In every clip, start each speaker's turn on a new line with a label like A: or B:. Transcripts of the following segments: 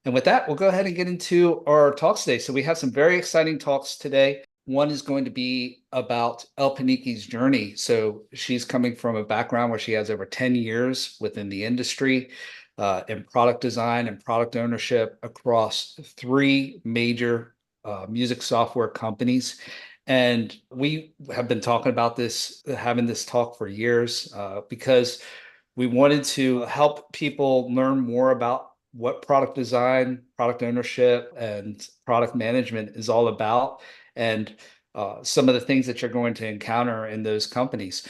A: And with that, we'll go ahead and get into our talks today. So we have some very exciting talks today. One is going to be about Elpiniki's journey. So she's coming from a background where she has over 10 years within the industry in product design and product ownership across three major music software companies. And we have been talking about this, having this talk for years, because we wanted to help people learn more about what product design, product ownership, and product management is all about, and some of the things that you're going to encounter in those companies.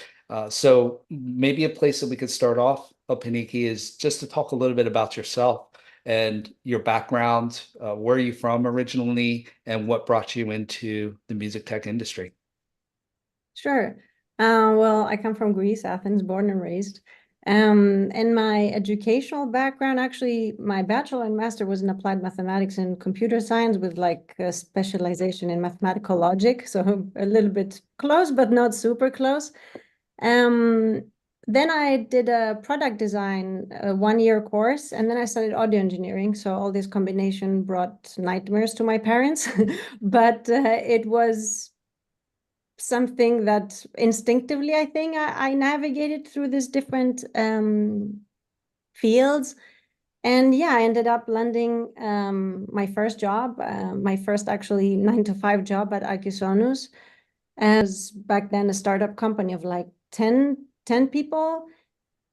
A: So maybe a place that we could start off, Paniki, is just to talk a little bit about yourself and your background. Where are you from originally, and what brought you into the music tech industry?
B: Sure. Well, I come from Greece, Athens, born and raised. And my educational background, actually, my bachelor and master was in applied mathematics and computer science with like a specialization in mathematical logic. So a little bit close, but not super close. Um, then I did a product design, a 1-year course, and then I studied audio engineering. So all this combination brought nightmares to my parents, but it was something that instinctively, I think I navigated through these different fields. And yeah, I ended up landing my first job, my first actually 9 to 5 job at Akisonus. As back then a startup company of like 10 people.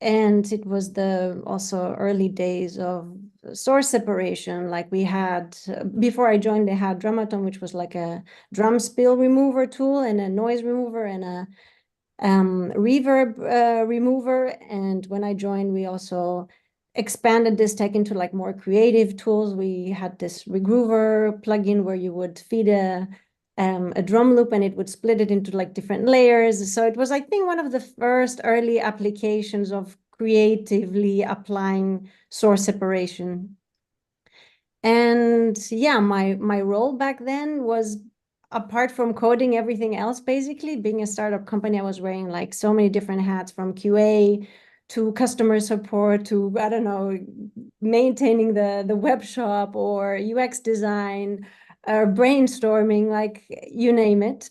B: And it was the also early days of source separation. Like we had, before I joined, they had Dramaton, which was like a drum spill remover tool and a noise remover and a reverb remover. And when I joined, we also expanded this tech into like more creative tools. We had this regroover plugin where you would feed a drum loop and it would split it into like different layers. So it was, I think, one of the first early applications of creatively applying source separation. And yeah, my role back then was, apart from coding everything else, basically being a startup company, I was wearing like so many different hats, from QA to customer support to, I don't know, maintaining the web shop or UX design or brainstorming, like you name it.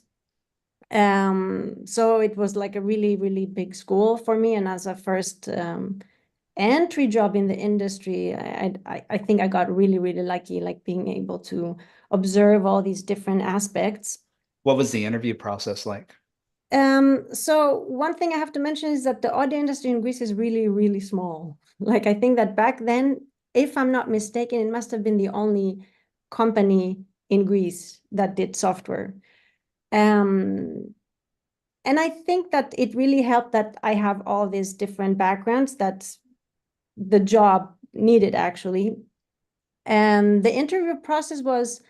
B: So it was like a really, really big school for me. And as a first entry job in the industry, I think I got really, really lucky, like being able to observe all these different aspects.
A: What was the interview process like?
B: So one thing I have to mention is that the audio industry in Greece is really, really small. Like I think that back then, if I'm not mistaken, it must have been the only company in Greece that did software. Um, and I think that it really helped that I have all these different backgrounds that the job needed, actually. And the interview process was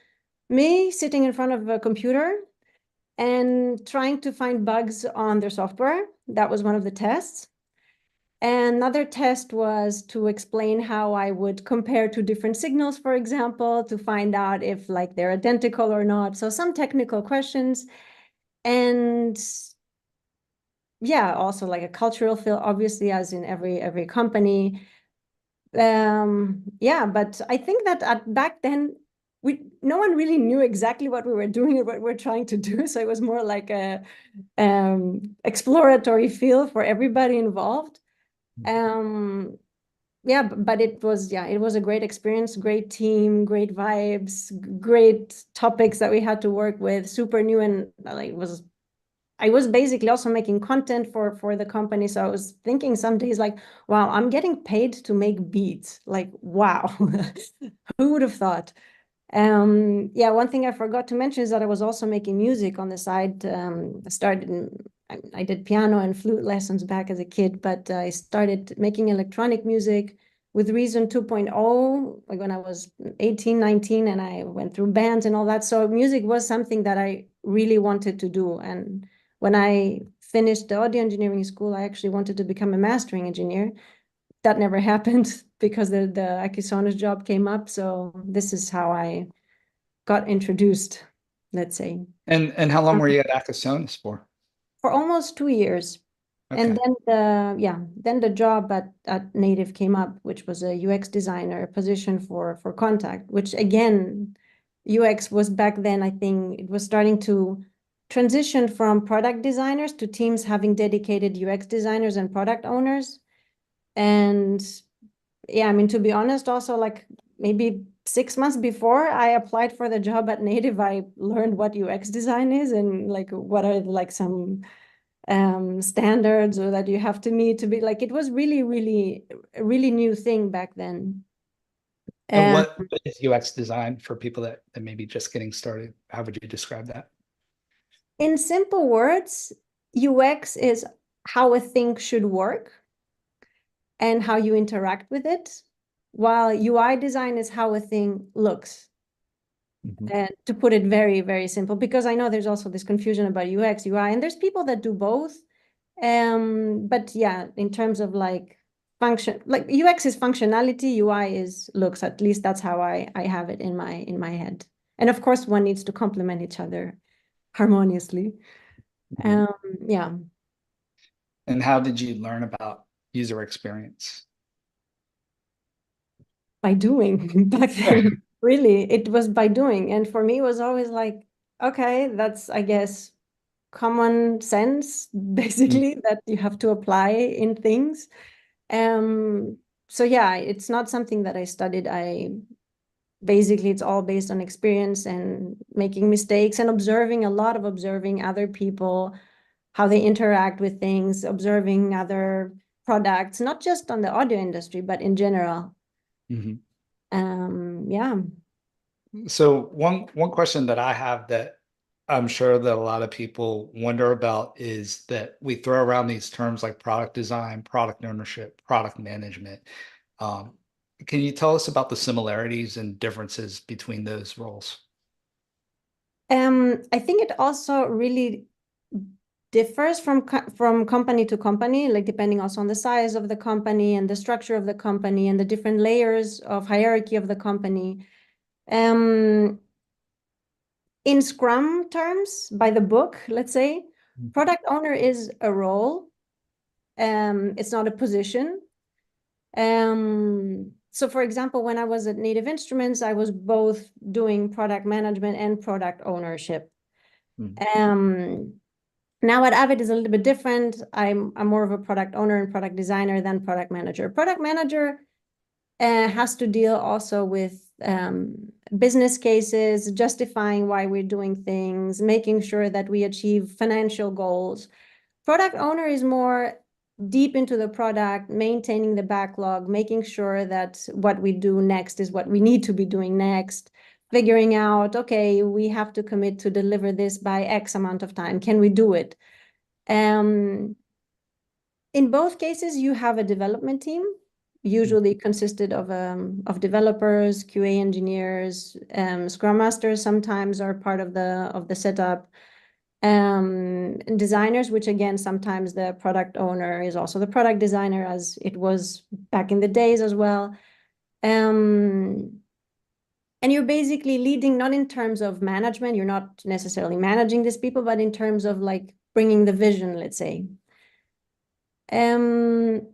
B: me sitting in front of a computer and trying to find bugs on their software. That was one of the tests. Another test was to explain how I would compare two different signals, for example, to find out if like they're identical or not. So some technical questions. And yeah, also like a cultural fit, obviously, as in every company. Yeah, but I think that back then, no one really knew exactly what we were doing or what we're trying to do. So it was more like a exploratory feel for everybody involved. Um, yeah, but it was a great experience, great team, great vibes, great topics that we had to work with, super new. And like I was basically also making content for the company. So I was thinking some days like, wow, I'm getting paid to make beats. Like, wow, who would have thought? Yeah, one thing I forgot to mention is that I was also making music on the side. I did piano and flute lessons back as a kid, but I started making electronic music with Reason 2.0, like when I was 18, 19, and I went through bands and all that. So music was something that I really wanted to do. And when I finished the audio engineering school, I actually wanted to become a mastering engineer. That never happened because the Akisona's job came up. So this is how I got introduced, let's say.
A: And how long were you at Acasonus for?
B: For almost 2 years. And
A: Okay.
B: then the job at Native came up, which was a UX designer position for contact, which again, UX was back then, I think it was starting to transition from product designers to teams having dedicated UX designers and product owners. And yeah, I mean, to be honest, also like maybe 6 months before I applied for the job at Native, I learned what UX design is and like what are like some standards or that you have to meet to be like, it was really, really, a really new thing back then.
A: And
B: Um,
A: what is UX design for people that may be just getting started? How would you describe that?
B: in simple words, UX is how a thing should work and how you interact with it, while UI design is how a thing looks.
A: Mhm.
B: To put it very, very simple, because I know there's also this confusion about UX, UI, and there's people that do both. But yeah, in terms of like function, like UX is functionality, UI is looks. At least that's how I have it in my head. And of course, one needs to complement each other harmoniously.
A: Mhm.
B: Um, yeah,
A: And how did you learn about user experience?
B: by doing back then. Really, it was by doing. And for me, it was always like, okay, that's, I guess, common sense,
A: Mm.
B: basically, that you have to apply in things. Um, so yeah, it's not something that I studied. I basically it's all based on experience and making mistakes and observing a lot of observing other people, how they interact with things, observing other products, not just on the audio industry, but in general.
A: Mhm.
B: Yeah.
A: So one question that I have that I'm sure that a lot of people wonder about is that we throw around these terms like product design, product ownership, product management. Um, can you tell us about the similarities and differences between those roles?
B: I think it also really differs from company to company, like depending also on the size of the company and the structure of the company and the different layers of hierarchy of the company. Um, in Scrum terms, by the book, let's say, product owner is a role. It's not a position. So for example, when I was at Native Instruments, I was both doing product management and product ownership.
A: Mhm.
B: Um, Now at Avid is a little bit different. I'm more of a product owner and product designer than product manager. Product manager has to deal also with business cases, justifying why we're doing things, making sure that we achieve financial goals. Product owner is more deep into the product, maintaining the backlog, making sure that what we do next is what we need to be doing next, figuring out, okay, we have to commit to deliver this by X amount of time. Can we do it? Um, in both cases, you have a development team, usually consisted of developers, QA engineers, Scrum Masters sometimes are part of the setup, designers, which again, sometimes the product owner is also the product designer, as it was back in the days as well. Um, and you're basically leading, not in terms of management, you're not necessarily managing these people, but in terms of like bringing the vision, let's say. Um,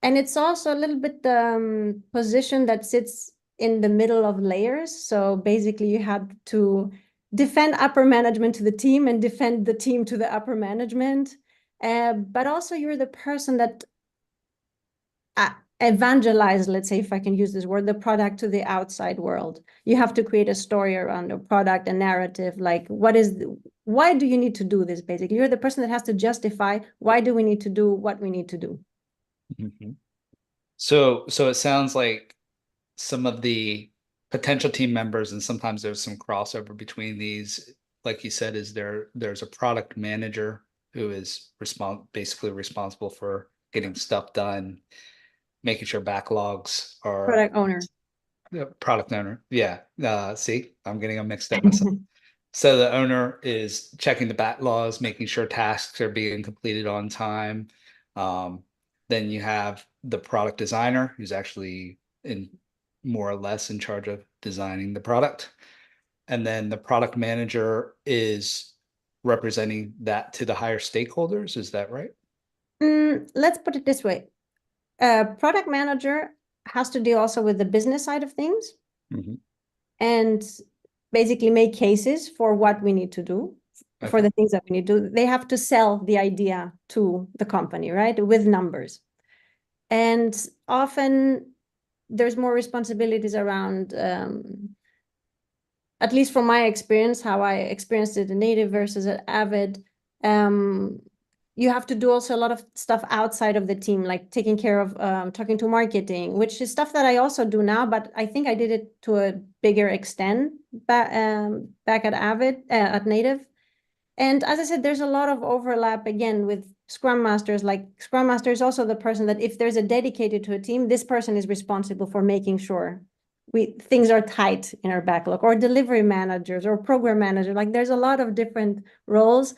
B: and it's also a little bit the position that sits in the middle of layers. So basically, you had to defend upper management to the team and defend the team to the upper management. But also, you're the person that evangelize, let's say, if I can use this word, the product to the outside world. You have to create a story around a product, a narrative, like why do you need to do this? Basically, you're the person that has to justify why do we need to do what we need to do.
A: Mhm. So it sounds like some of the potential team members, and sometimes there's some crossover between these, like you said, is there's a product manager who is basically responsible for getting stuff done, making sure backlogs are
B: Product owner.
A: product owner. Yeah. See, I'm getting them mixed up myself. So the owner is checking the backlogs, making sure tasks are being completed on time. Um, then you have the product designer who's actually in more or less in charge of designing the product. And then the product manager is representing that to the higher stakeholders. Is that right?
B: Let's put it this way. Product manager has to deal also with the business side of things and basically make cases for what we need to do, for
A: Okay.
B: the things that we need to do. They have to sell the idea to the company, right? With numbers. And often there's more responsibilities around, at least from my experience, how I experienced it in Native versus at Avid. You have to do also a lot of stuff outside of the team, like taking care of talking to marketing, which is stuff that I also do now, but I think I did it to a bigger extent back at Avid, at Native. And as I said, there's a lot of overlap again with Scrum Masters. Like Scrum Master is also the person that if there's a dedicated to a team, this person is responsible for making sure things are tight in our backlog, or delivery managers or program manager. Like there's a lot of different roles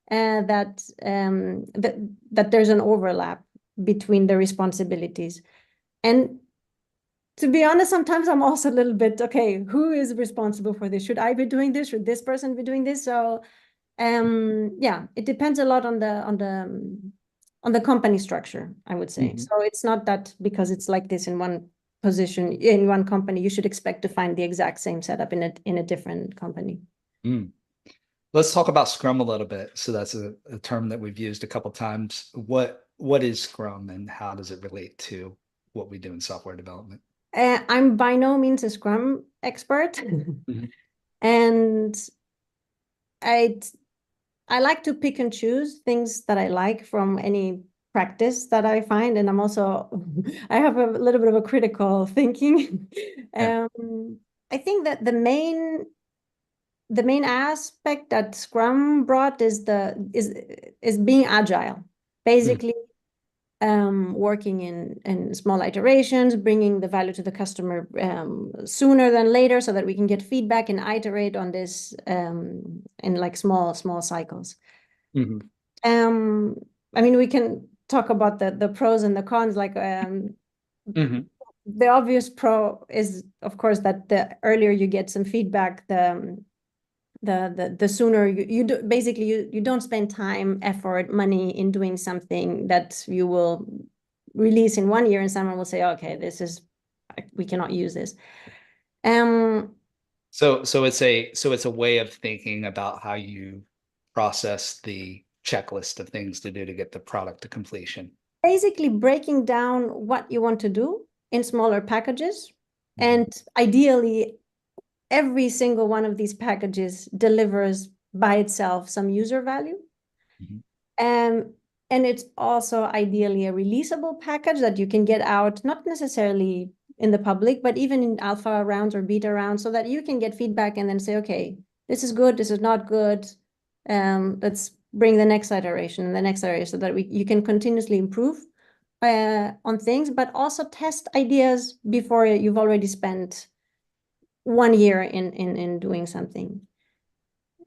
B: that there's an overlap between the responsibilities. And to be honest, sometimes I'm also a little bit, okay, who is responsible for this? Should I be doing this? Should this person be doing this? So yeah, it depends a lot on the company structure, I would say. So it's not that because it's like this in one position in one company, you should expect to find the exact same setup in a different company.
A: Let's talk about Scrum a little bit. So that's a term that we've used a couple times. What is Scrum and how does it relate to what we do in software development?
B: I'm by no means a Scrum expert, and I like to pick and choose things that I like from any practice that I find, and I'm also I have a little bit of a critical thinking.
A: Yeah.
B: I think that the main aspect that Scrum brought is being agile, basically working in small iterations, bringing the value to the customer sooner than later, so that we can get feedback and iterate on this in like small cycles. I mean, we can talk about the pros and the cons. Like the obvious pro is, of course, that the earlier you get some feedback, the sooner you do, basically you don't spend time, effort, money in doing something that you will release in 1 year and someone will say, okay, we cannot use this.
A: So it's a way of thinking about how you process the checklist of things to do to get the product to completion.
B: Basically breaking down what you want to do in smaller packages, and ideally every single one of these packages delivers by itself some user value. And it's also ideally a releasable package that you can get out, not necessarily in the public, but even in alpha rounds or beta rounds, so that you can get feedback and then say, okay, this is good, this is not good. Let's bring the next iteration and the next iteration, so that you can continuously improve on things, but also test ideas before you've already spent 1 year in doing something.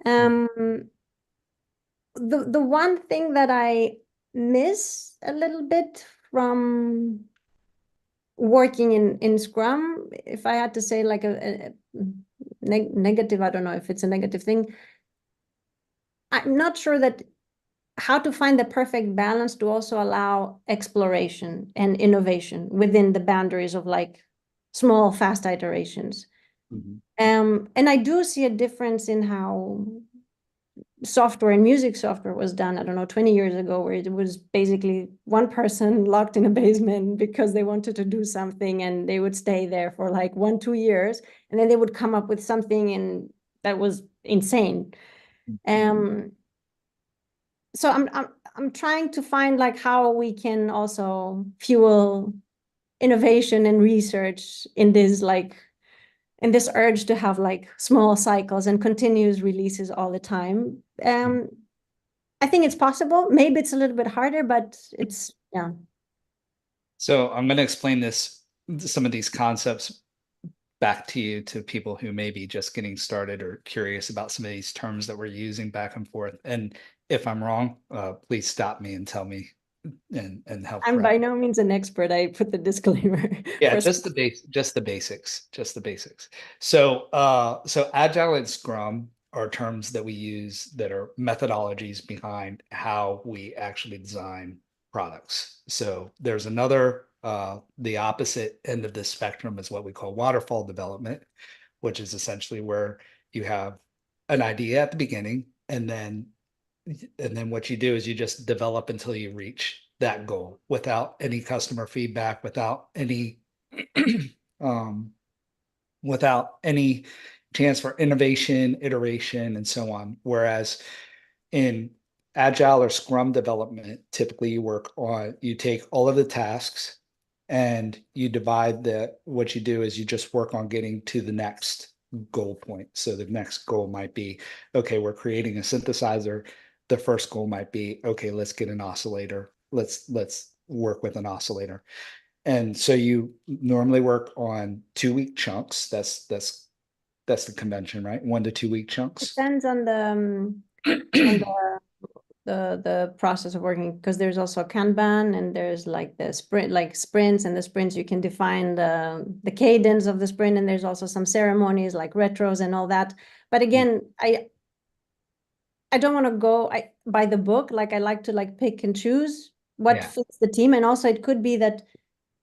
B: The one thing that I miss a little bit from working in Scrum, if I had to say like a negative, I don't know if it's a negative thing. I'm not sure that how to find the perfect balance to also allow exploration and innovation within the boundaries of like small, fast iterations. And I do see a difference in how software and music software was done, I don't know, 20 years ago, where it was basically one person locked in a basement because they wanted to do something, and they would stay there for like 1-2 years, and then they would come up with something that was insane. So I'm trying to find like how we can also fuel innovation and research in this urge to have like small cycles and continuous releases all the time. I think it's possible. Maybe it's a little bit harder, but yeah.
A: So I'm going to explain some of these concepts back to you, to people who may be just getting started or curious about some of these terms that we're using back and forth. And if I'm wrong, please stop me and tell me and help
B: I'm
A: correct.
B: by no means an expert. I put the disclaimer.
A: Yeah, just the basics. So Agile and Scrum are terms that we use that are methodologies behind how we actually design products. So there's another, the opposite end of the spectrum is what we call waterfall development, which is essentially where you have an idea at the beginning, and then what you do is you just develop until you reach that goal without any customer feedback, um, without any chance for innovation, iteration, and so on. Whereas in Agile or Scrum development, typically you take all of the tasks and you divide what you do is you just work on getting to the next goal point. So the next goal might be, okay, we're creating a synthesizer. The first goal might be, okay, let's get an oscillator. Let's work with an oscillator. And so you normally work on 2 week chunks. That's the convention, right? 1 to 2 week chunks.
B: Depends on the process of working, because there's also Kanban and there's like the sprint, like sprints, and the sprints you can define the cadence of the sprint, and there's also some ceremonies like retros and all that. But again, I don't want to go by the book. Like I like to like pick and choose what
A: Yeah.
B: fits the team, and also it could be that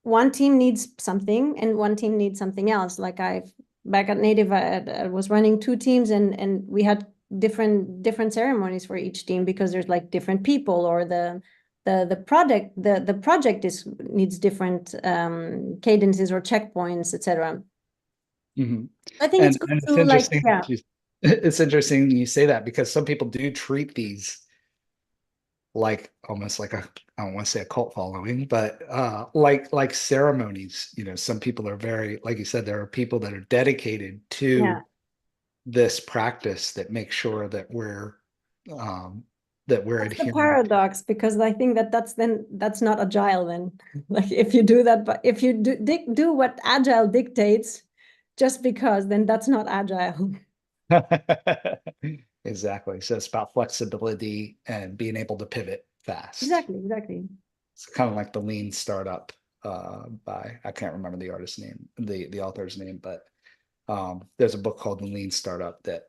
B: one team needs something and one team needs something else. Like back at Native, I was running 2 teams, and we had different ceremonies for each team, because there's like different people, or the project needs different cadences or checkpoints, etc.
A: Mhm.
B: I think it's
A: And
B: good
A: and
B: to
A: it's
B: like,
A: interesting
B: yeah,
A: it's interesting you say that because some people do treat these like almost like I don't want to say a cult following, but like ceremonies. Some people are very, like you said, there are people that are dedicated
B: yeah.
A: to this practice that make sure um that we're
B: That's the
A: adhering.
B: paradox, because I think that's not agile then. Like if you do that, but if you do what agile dictates just because, then that's not agile.
A: Exactly. So it's about flexibility and being able to pivot fast.
B: Exactly, exactly.
A: It's kind of like the lean startup by, I can't remember the artist's name, the author's name, but there's a book called The Lean Startup that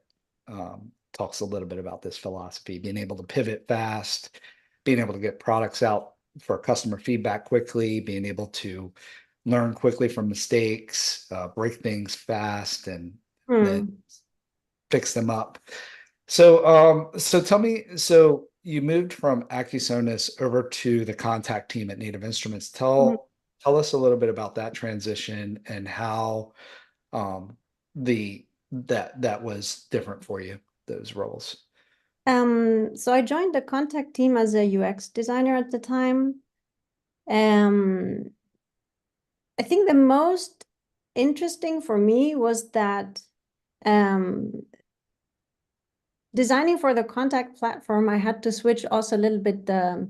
A: talks a little bit about this philosophy, being able to pivot fast, being able to get products out for customer feedback quickly, being able to learn quickly from mistakes, break things fast, and then
B: Hmm.
A: fix them up. So tell me, so you moved from Acusonus over to the contact team at Native Instruments.
B: Mhm.
A: Tell us a little bit about that transition and how that was different for you, those roles.
B: So I joined the contact team as a UX designer at the time. Um, I think the most interesting for me was that um, designing for the contact platform, I had to switch also a little bit. I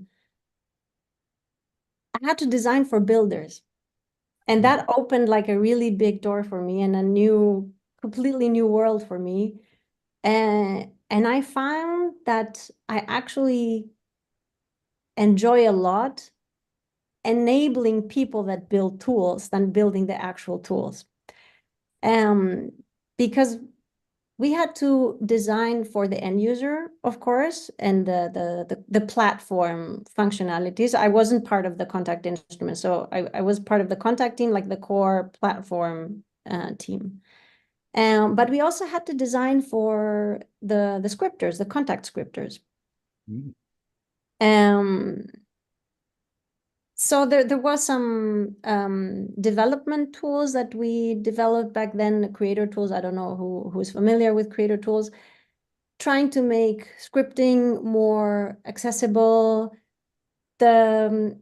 B: had to design for builders, and that opened like a really big door for me and completely new world for me. And I found that I actually enjoy a lot enabling people that build tools than building the actual tools. Um, because we had to design for the end user, of course, and the platform functionalities. I wasn't part of the contact instrument, so I was part of the contact team, like the core platform team. But we also had to design for the scripters, the contact scripters.
A: Mm.
B: Um, so there was some development tools that we developed back then, creator tools. I don't know who's familiar with creator tools, trying to make scripting more accessible, the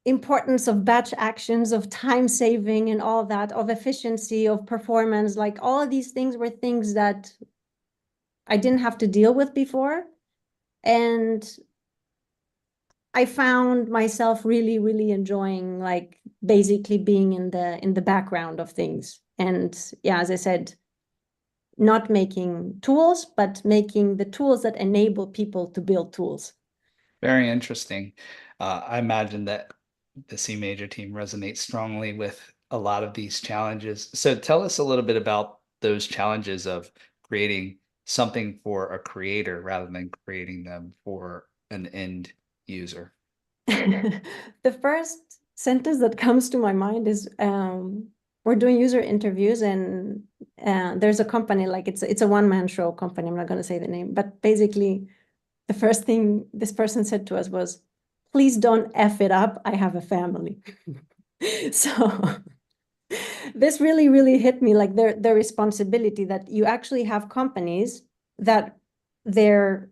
B: importance of batch actions, of time saving and all that, of efficiency, of performance, like all of these things were things that I didn't have to deal with before. And I found myself really, really enjoying like basically being in the background of things. And yeah, as I said, not making tools, but making the tools that enable people to build tools.
A: Very interesting. I imagine that the C major team resonates strongly with a lot of these challenges. So tell us a little bit about those challenges of creating something for a creator rather than creating them for an end user.
B: The first sentence that comes to my mind is we're doing user interviews, and there's a company, like it's a one-man show company. I'm not going to say the name, but basically the first thing this person said to us was, "Please don't F it up. I have a family." So this really, really hit me, like the responsibility that you actually have companies that their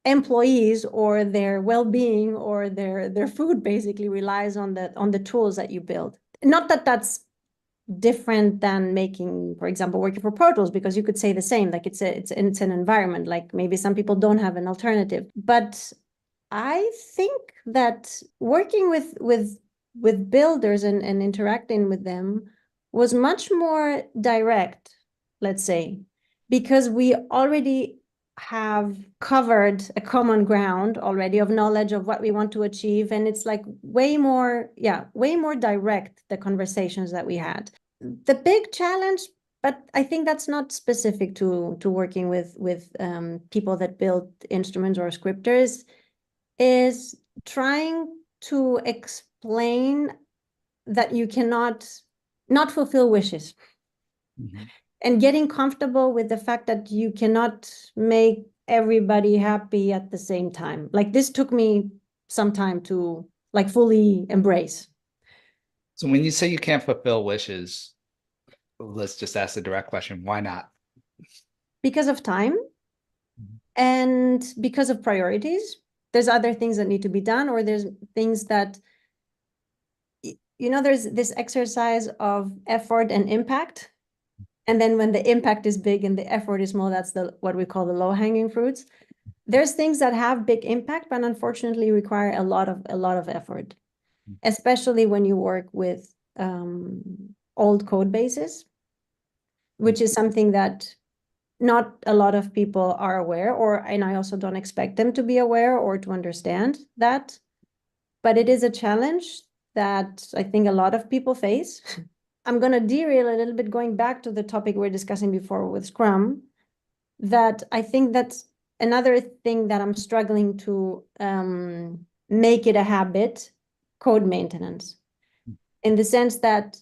B: employees or their well-being or their food basically relies on the tools that you build. Not that that's different than making, for example, working for Pro Tools, because you could say the same, like it's an environment, like maybe some people don't have an alternative. But I think that working with builders and interacting with them was much more direct, let's say, because we already have covered a common ground already of knowledge of what we want to achieve. And it's like way more direct, the conversations that we had. The big challenge, but I think that's not specific to working with people that build instruments or scripters, is trying to explain that you cannot not fulfill wishes. Mm-hmm. And getting comfortable with the fact that you cannot make everybody happy at the same time. Like this took me some time to like fully embrace.
A: So when you say you can't fulfill wishes, let's just ask the direct question, why not?
B: Because of time, and because of priorities. There's other things that need to be done, or there's things that, there's this exercise of effort and impact. And then when the impact is big and the effort is small, that's what we call the low-hanging fruits. There's things that have big impact, but unfortunately require a lot of effort, especially when you work with old code bases, which is something that not a lot of people are aware, and I also don't expect them to be aware or to understand that. But it is a challenge that I think a lot of people face. I'm going to derail a little bit, going back to the topic we were discussing before with Scrum, that I think that's another thing that I'm struggling to make it a habit, code maintenance. In the sense that,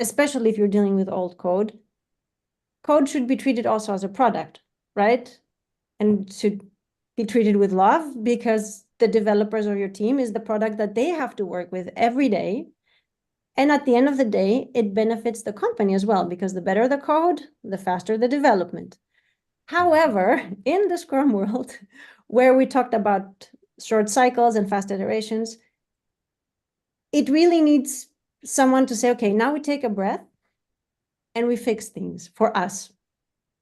B: especially if you're dealing with old code should be treated also as a product, right? And should be treated with love, because the developers of your team is the product that they have to work with every day. And at the end of the day, it benefits the company as well, because the better the code, the faster the development. However, in the Scrum world, where we talked about short cycles and fast iterations, it really needs someone to say, okay, now we take a breath and we fix things for us,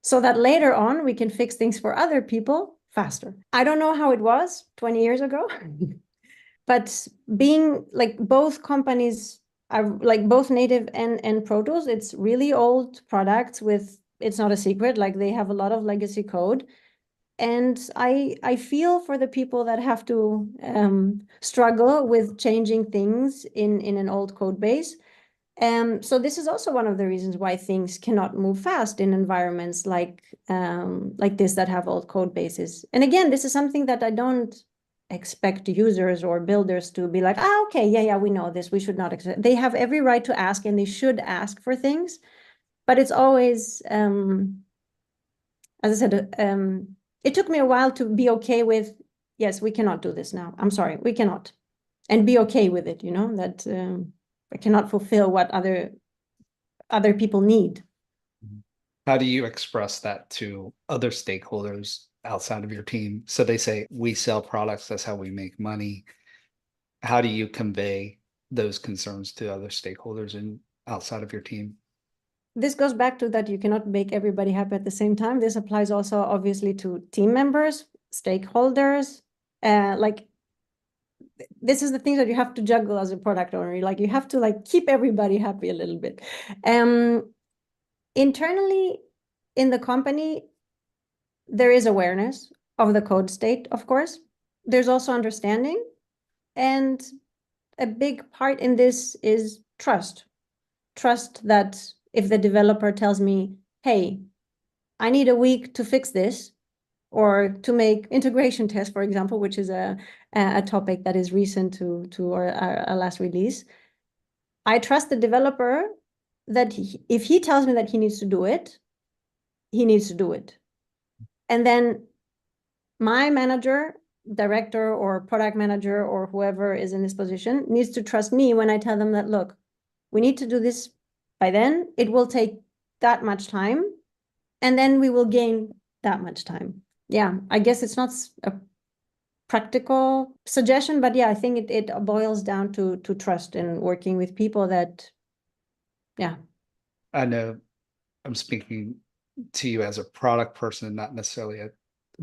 B: so that later on we can fix things for other people faster. I don't know how it was 20 years ago, but being like both companies are like both native and Pro Tools, it's really old products with, it's not a secret, like they have a lot of legacy code. And I feel for the people that have to struggle with changing things in an old code base. So this is also one of the reasons why things cannot move fast in environments like this that have old code bases. And again, this is something that I don't expect users or builders to be like, okay, yeah, we know this, we should not accept. They have every right to ask, and they should ask for things. But it's always, as I said, it took me a while to be okay with, yes, we cannot do this now. I'm sorry, we cannot. And be okay with it, that I cannot fulfill what other people need.
A: How do you express that to other stakeholders outside of your team? So they say, we sell products, that's how we make money. How do you convey those concerns to other stakeholders and outside of your team?
B: This goes back to that you cannot make everybody happy at the same time. This applies also obviously to team members, stakeholders, like this is the things that you have to juggle as a product owner. Like you have to like keep everybody happy a little bit. Internally in the company, there is awareness of the code state, of course. There's also understanding. And a big part in this is trust. Trust that if the developer tells me, hey, I need a week to fix this, or to make integration tests, for example, which is a topic that is recent to our last release. I trust the developer that if he tells me that he needs to do it, he needs to do it. And then my manager, director, or product manager, or whoever is in this position needs to trust me when I tell them that, look, we need to do this by then. It will take that much time, and then we will gain that much time. Yeah, I guess it's not a practical suggestion, but yeah, I think it boils down to trust and working with people that, yeah.
A: I know I'm speaking to you as a product person, not necessarily a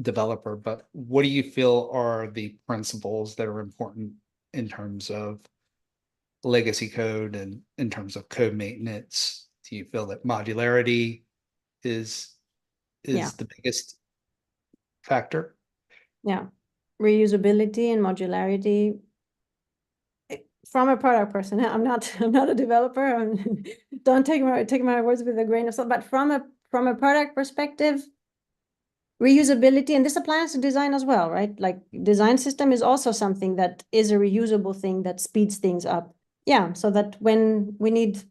A: developer, but what do you feel are the principles that are important in terms of legacy code and in terms of code maintenance? Do you feel that modularity is
B: Yeah.
A: the biggest factor?
B: Yeah. Reusability and modularity. From a product person, I'm not a developer. Don't take my words with a grain of salt. But from a product perspective, reusability, and this applies to design as well, right? Like design system is also something that is a reusable thing that speeds things up. Yeah, so that when we need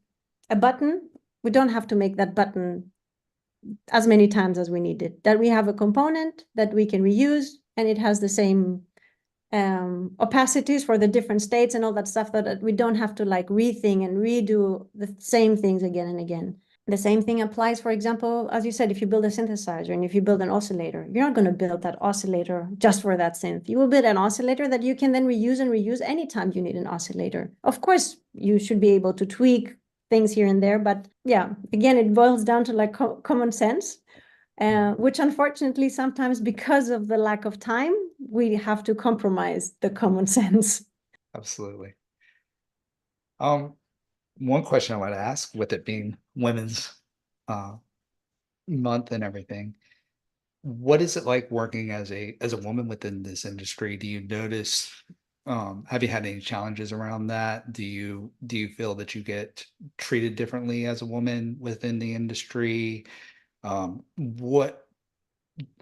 B: a button, we don't have to make that button as many times as we need it. That we have a component that we can reuse, and it has the same opacities for the different states and all that stuff, that we don't have to like rethink and redo the same things again and again. The same thing applies, for example, as you said, if you build a synthesizer and if you build an oscillator, you're not going to build that oscillator just for that synth. You will build an oscillator that you can then reuse and reuse anytime you need an oscillator. Of course, you should be able to tweak things here and there, but yeah, again, it boils down to like common sense. Which unfortunately sometimes, because of the lack of time, we have to compromise the common sense.
A: Absolutely. One question I want to ask, with it being Women's Month and everything, what is it like working as a woman within this industry? Do you notice, have you had any challenges around that? Do you feel that you get treated differently as a woman within the industry? What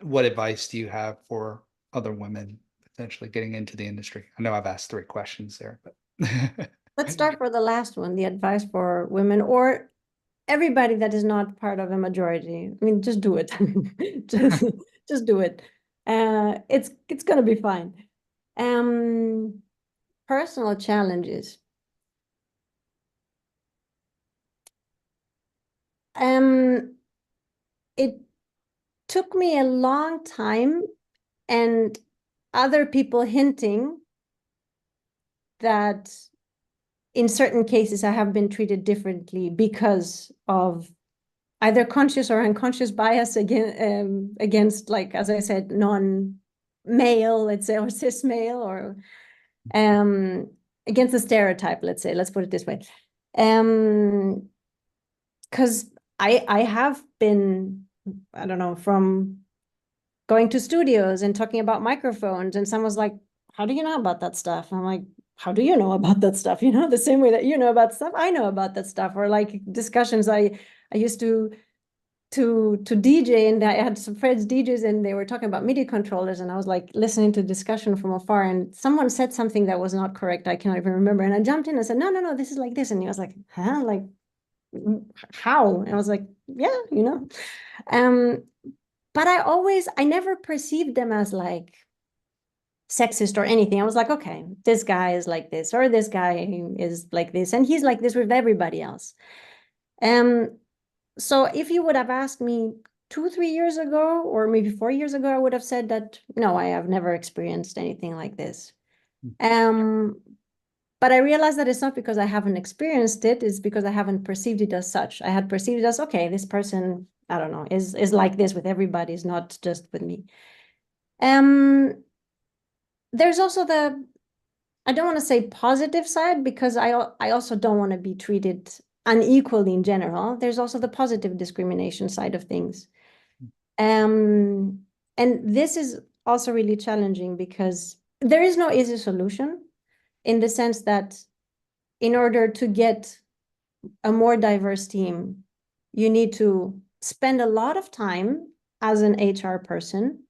A: advice do you have for other women potentially getting into the industry? I know I've asked 3 questions there, but
B: Let's start for the last one, the advice for women or everybody that is not part of a majority. I mean, just do it. just, just do it. It's gonna be fine. Personal challenges. It took me a long time and other people hinting that in certain cases I have been treated differently because of either conscious or unconscious bias against, like, as I said, non-male, let's say, or cis male, or against the stereotype, let's say, let's put it this way. Because I have been, I don't know, from going to studios and talking about microphones, and someone's like, how do you know about that stuff? I'm like, how do you know about that stuff? You know, the same way that you know about stuff, I know about that stuff. Or like discussions, I used to DJ, and I had some friends DJs, and they were talking about MIDI controllers, and I was like listening to discussion from afar, and someone said something that was not correct. I cannot even remember. And I jumped in and said, no, this is like this. And he was like, huh? Like, how? And I was like, yeah, you know. But I never perceived them as like sexist or anything. I was like, okay, this guy is like this, or this guy is like this, and he's like this with everybody else. So if you would have asked me 2-3 years ago, or maybe 4 years ago, I would have said that, no, I have never experienced anything like this. But I realized that it's not because I haven't experienced it, it's because I haven't perceived it as such. I had perceived it as, okay, this person, I don't know, is like this with everybody, is not just with me. There's also the, I don't want to say positive side, because I also don't want to be treated unequally in general. There's also the positive discrimination side of things. And this is also really challenging because there is no easy solution, in the sense that in order to get a more diverse team, you need to spend a lot of time as an HR person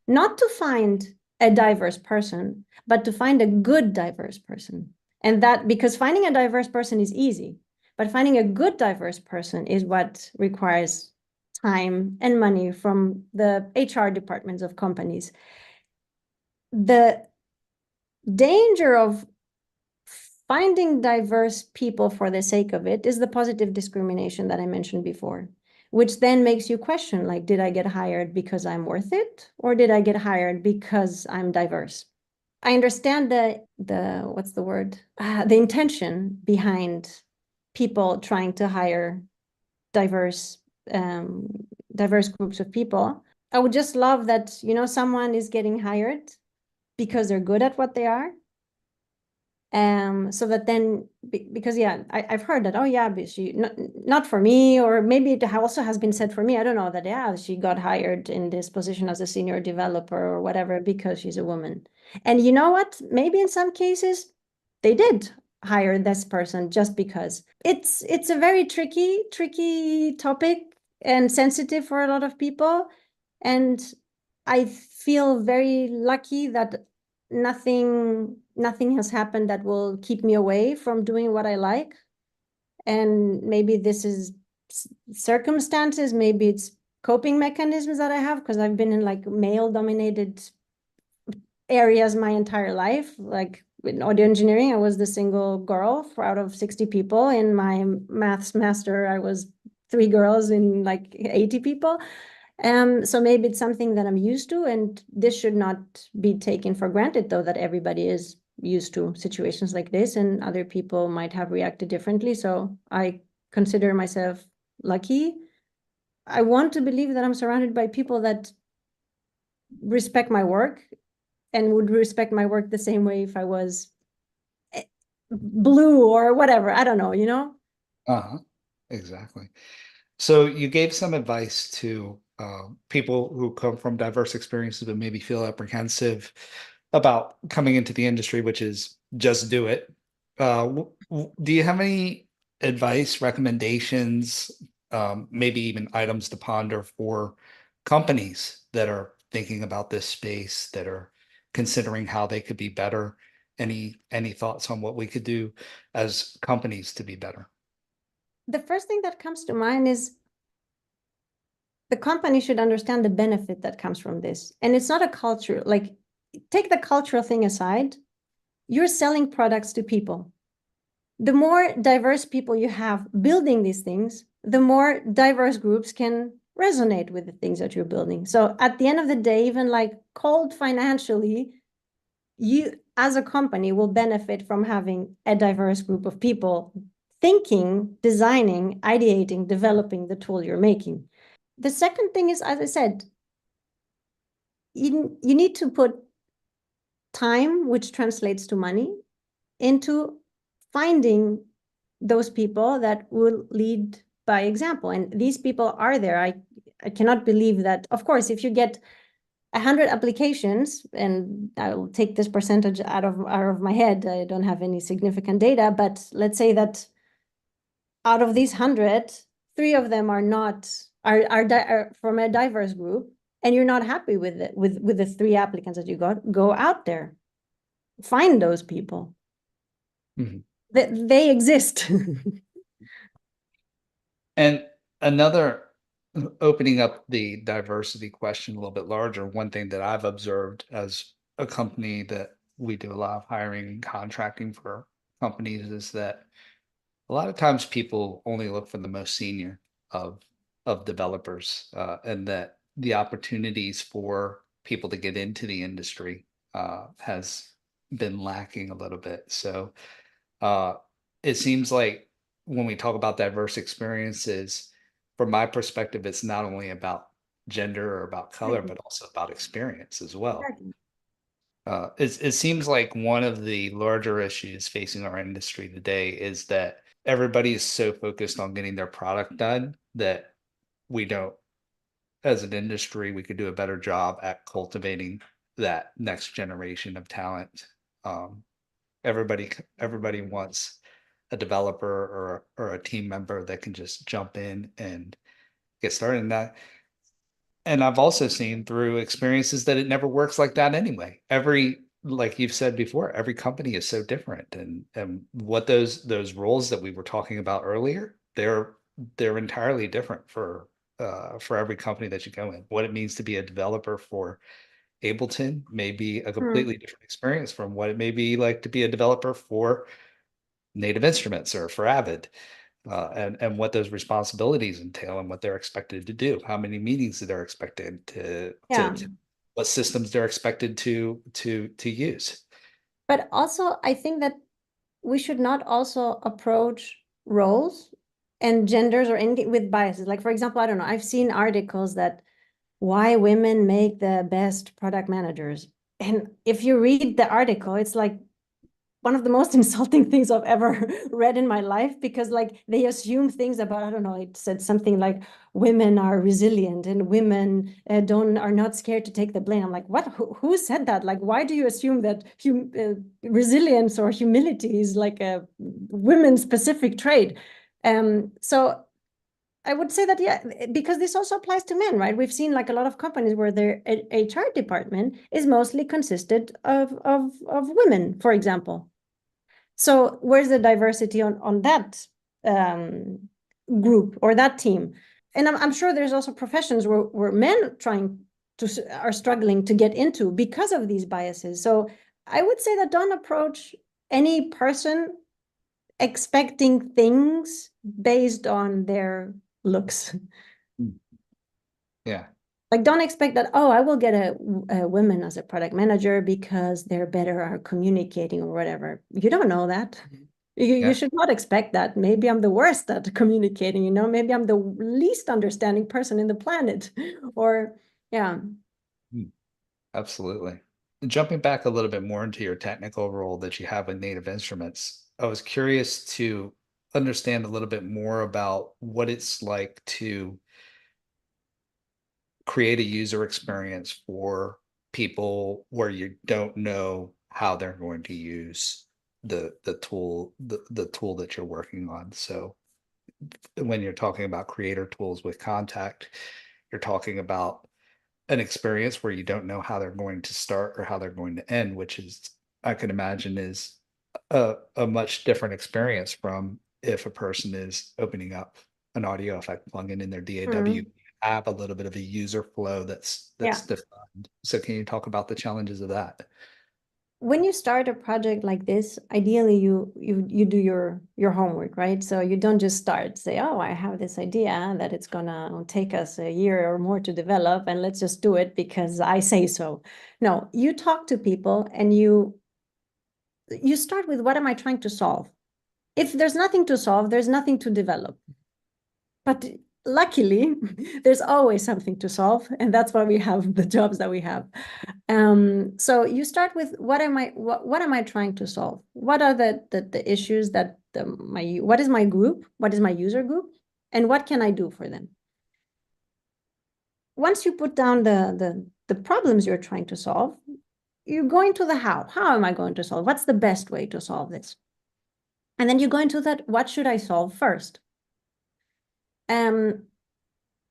B: not to find a diverse person, but to find a good diverse person. And that because finding a diverse person is easy, but finding a good diverse person is what requires time and money from the HR departments of companies. The danger of finding diverse people for the sake of it is the positive discrimination that I mentioned before, which then makes you question, like, did I get hired because I'm worth it? Or did I get hired because I'm diverse? I understand the what's the word? The intention behind people trying to hire diverse um, diverse groups of people. I would just love that, someone is getting hired because they're good at what they are. So that then, because yeah, I've heard that, oh yeah, but she, not for me, or maybe it also has been said for me, I don't know, that yeah, she got hired in this position as a senior developer or whatever because she's a woman. And you know what? Maybe in some cases they did hire this person just because. It's a very tricky topic and sensitive for a lot of people. And I feel very lucky that nothing has happened that will keep me away from doing what I like. And maybe this is circumstances, maybe it's coping mechanisms that I have, because I've been in like male dominated areas my entire life. Like in audio engineering, I was the single girl out of 60 people. In my maths master, I was 3 girls in like 80 people. So maybe it's something that I'm used to, and this should not be taken for granted, though, that everybody is used to situations like this, and other people might have reacted differently. So I consider myself lucky. I want to believe that I'm surrounded by people that respect my work and would respect my work the same way if I was blue or whatever. I don't know.
A: Uh-huh. Exactly. So you gave some advice to people who come from diverse experiences but maybe feel apprehensive about coming into the industry, which is just do it. Do you have any advice, recommendations, maybe even items to ponder for companies that are thinking about this space, that are considering how they could be better? Any thoughts on what we could do as companies to be better?
B: The first thing that comes to mind is the company should understand the benefit that comes from this. And it's not a culture, like, take the cultural thing aside, you're selling products to people. The more diverse people you have building these things, the more diverse groups can resonate with the things that you're building. So at the end of the day, even like cold financially, you as a company will benefit from having a diverse group of people thinking, designing, ideating, developing the tool you're making. The second thing is, as I said, you need to put time, which translates to money, into finding those people that will lead by example. And these people are there. I cannot believe that. Of course, if you get 100 applications, and I will take this percentage out of my head, I don't have any significant data, but let's say that out of these 100, 3 of them are not are from a diverse group, and you're not happy with it with the 3 applicants that you got, go out there, find those people.
A: Mhm.
B: They exist.
A: And another opening up the diversity question a little bit larger, one thing that I've observed as a company that we do a lot of hiring and contracting for companies is that a lot of times people only look for the most senior of developers, and that the opportunities for people to get into the industry has been lacking a little bit. So uh, it seems like when we talk about diverse experiences, from my perspective, it's not only about gender or about color, but also about experience as well. It seems like one of the larger issues facing our industry today is that everybody is so focused on getting their product done that we don't, as an industry, we could do a better job at cultivating that next generation of talent. Um, everybody wants a developer or a team member that can just jump in and get started. And And I've also seen through experiences that it never works like that anyway. Like you've said before, every company is so different. And what those roles that we were talking about earlier, they're entirely different for every company that you go in. What it means to be a developer for Ableton may be a
B: Hmm.
A: completely different experience from what it may be like to be a developer for Native Instruments or for Avid, and what those responsibilities entail and what they're expected to do, how many meetings they're expected
B: Yeah.
A: what systems they're expected to use.
B: But also, I think that we should not also approach roles and genders or anything with biases. Like, for example, I don't know, I've seen articles that why women make the best product managers. And if you read the article, it's like one of the most insulting things I've ever read in my life, because like they assume things about, I don't know, it said something like women are resilient and women are not scared to take the blame. I'm like, what? Who said that? Like, why do you assume that resilience or humility is like a women specific trait? So I would say that, yeah, because this also applies to men, right? We've seen like a lot of companies where their HR department is mostly consisted of women, for example. So where's the diversity on that group or that team? And I'm sure there's also professions where men are struggling to get into because of these biases. So I would say that don't approach any person expecting things based on their looks.
A: Yeah.
B: Like, don't expect that, oh, I will get a woman as a product manager because they're better at communicating or whatever. You don't know that. You
A: Yeah.
B: should not expect that. Maybe I'm the worst at communicating, maybe I'm the least understanding person in the planet. Or, yeah.
A: Mm, absolutely. Jumping back a little bit more into your technical role that you have with Native Instruments, I was curious to understand a little bit more about what it's like to create a user experience for people where you don't know how they're going to use the tool that you're working on. So when you're talking about creator tools with contact, you're talking about an experience where you don't know how they're going to start or how they're going to end, which is, I can imagine, is a much different experience from if a person is opening up an audio effect plugin in their DAW.
B: Mm.
A: Have a little bit of a user flow
B: Yeah.
A: that's defined. So can you talk about the challenges of that?
B: When you start a project like this, ideally you do your homework, right? So you don't just start, say, oh, I have this idea that it's gonna take us a year or more to develop, and let's just do it because I say so. No, you talk to people and you start with, what am I trying to solve? If there's nothing to solve, there's nothing to develop. But luckily, there's always something to solve, and that's why we have the jobs that we have. So you start with, what am I trying to solve? What are the issues that what is my group? What is my user group? And what can I do for them? Once you put down the problems you're trying to solve, you go into the how. How am I going to solve? What's the best way to solve this? And then you go into that, what should I solve first?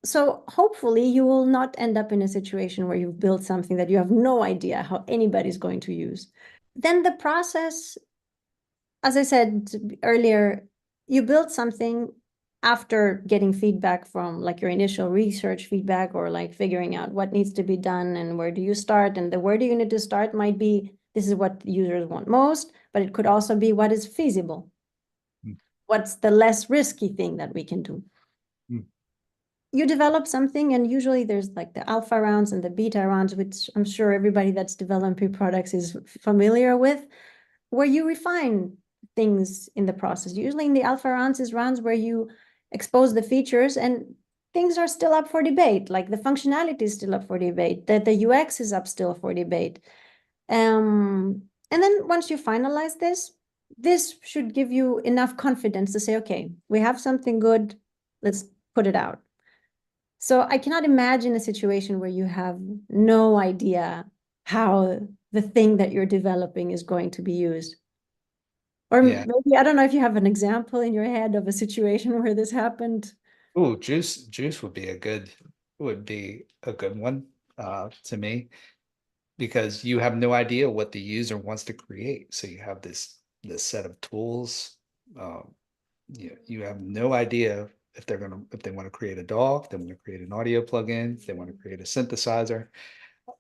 B: So hopefully you will not end up in a situation where you've built something that you have no idea how anybody's going to use. Then the process, as I said earlier, you build something after getting feedback from like your initial research feedback, or like figuring out what needs to be done and where do you start. And the where do you need to start might be, this is what users want most, but it could also be what is feasible.
A: Mm,
B: What's the less risky thing that we can do?
A: mm.
B: You develop something, and usually there's like the alpha rounds and the beta rounds, which I'm sure everybody that's developing products is familiar with, where you refine things in the process. Usually in the alpha rounds is rounds where you expose the features and things are still up for debate. Like the functionality is still up for debate, that the UX is up still for debate. And then once you finalize this should give you enough confidence to say, okay, we have something good, let's put it out. So I cannot imagine a situation where you have no idea how the thing that you're developing is going to be used. Or
A: Yeah.
B: maybe, I don't know if you have an example in your head of a situation where this happened.
A: Oh, juice would be a good. would be a good one to me, because you have no idea what the user wants to create. So you have this set of tools. Um, you have no idea if they want to create a DAW, if they want to create an audio plugin, if they want to create a synthesizer.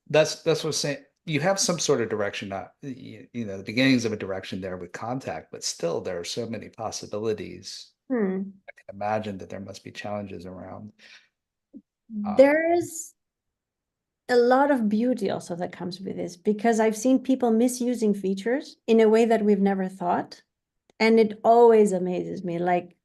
A: That's what I'm saying. You have some sort of direction, not the beginnings of a direction there with contact, but still there are so many possibilities.
B: Hmm.
A: I can imagine that there must be challenges around.
B: There's a lot of beauty also that comes with this, because I've seen people misusing features in a way that we've never thought. And it always amazes me. Like,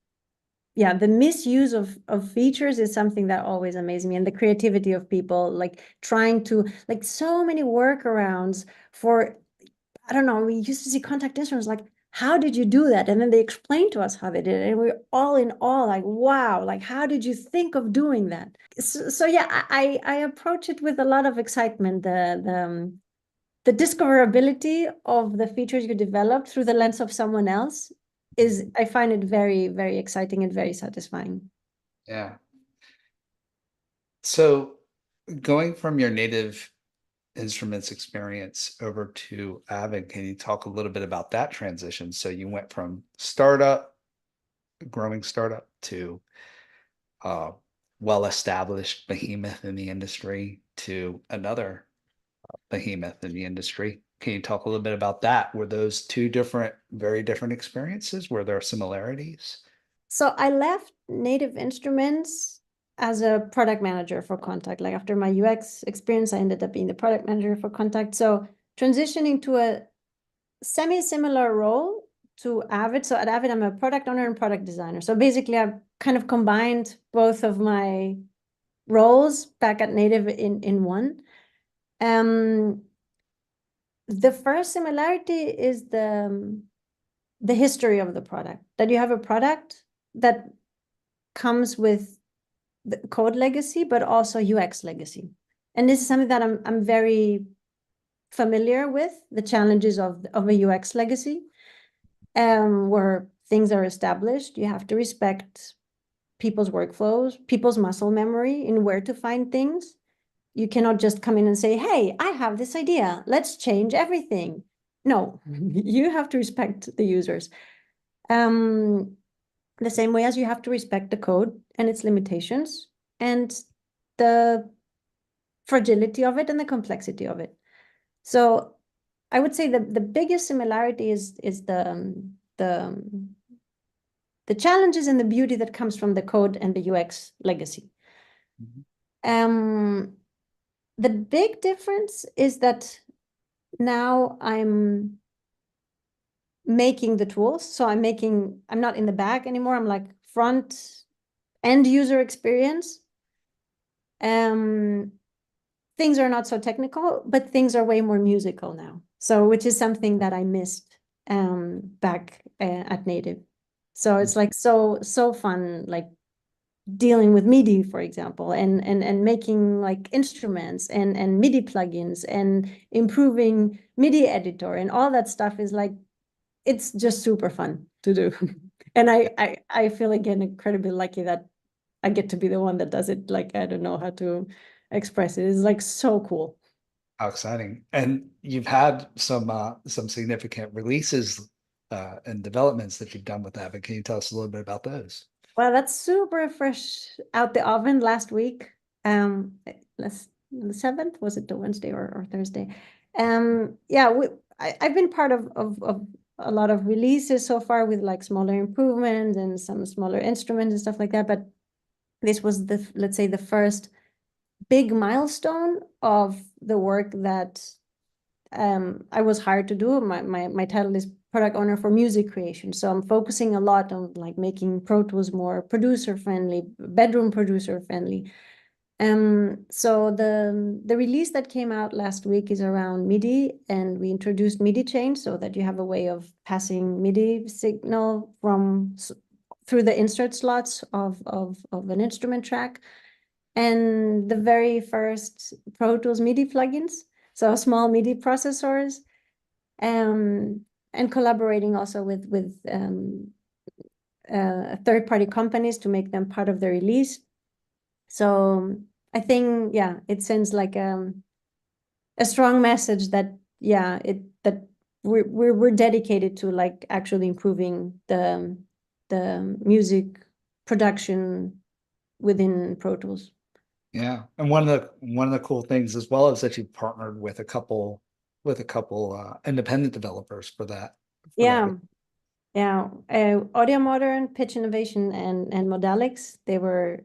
B: yeah, the misuse of features is something that always amazes me, and the creativity of people, like trying to, like, so many workarounds for, I don't know, we used to see contact instruments, like, how did you do that? And then they explained to us how they did it. And we're all in awe, like, wow, like, how did you think of doing that? So yeah, I approach it with a lot of excitement, the discoverability of the features you develop through the lens of someone else is, I find it very, very exciting and very satisfying.
A: Yeah. So going from your native instruments experience over to Avid, can you talk a little bit about that transition? So you went from startup, growing startup, to uh, well-established behemoth in the industry, to another behemoth in the industry. Can you talk a little bit about that? Were those two very different experiences? Were there similarities?
B: So I left Native Instruments as a product manager for Contact. Like, after my UX experience, I ended up being the product manager for Contact. So transitioning to a semi-similar role to Avid. So at Avid, I'm a product owner and product designer. So basically, I've kind of combined both of my roles back at Native in one. The first similarity is the history of the product, that you have a product that comes with the code legacy, but also UX legacy. And this is something that I'm very familiar with, the challenges of a UX legacy, where things are established. You have to respect people's workflows, people's muscle memory in where to find things. You cannot just come in and say, hey, I have this idea, let's change everything. No, you have to respect the users. The same way as you have to respect the code and its limitations and the fragility of it and the complexity of it. So I would say the biggest similarity is the challenges and the beauty that comes from the code and the UX legacy.
A: Mhm.
B: The big difference is that now I'm making the tools. So I'm not in the back anymore. I'm like front end user experience. Things are not so technical, but things are way more musical now. So, which is something that I missed back at Native. So it's like so fun, like dealing with MIDI, for example, and making like instruments and MIDI plugins and improving MIDI editor and all that stuff is like, it's just super fun to do. And I feel, again, incredibly lucky that I get to be the one that does it. Like, I don't know how to express it. It's like so cool.
A: How exciting. And you've had some significant releases and developments that you've done with Avid. Can you tell us a little bit about those?
B: Well, that's super fresh out the oven last week. Last the 7th, was it the Wednesday or Thursday? Yeah, I've been part of a lot of releases so far with like smaller improvements and some smaller instruments and stuff like that. But this was let's say, the first big milestone of the work that I was hired to do. My title is product owner for music creation. So I'm focusing a lot on like making Pro Tools more producer friendly, bedroom producer friendly. So the release that came out last week is around MIDI, and we introduced MIDI chain so that you have a way of passing MIDI signal through the insert slots of an instrument track. And the very first Pro Tools MIDI plugins, so small MIDI processors, and collaborating also with third-party companies to make them part of the release. So I think, yeah, it sends like a strong message that, yeah, that we're dedicated to like actually improving the music production within Pro Tools.
A: Yeah, and one of the cool things as well is that you partnered with a couple independent developers for that.
B: Yeah, yeah. Audio Modern, Pitch Innovation, and Modalix, they were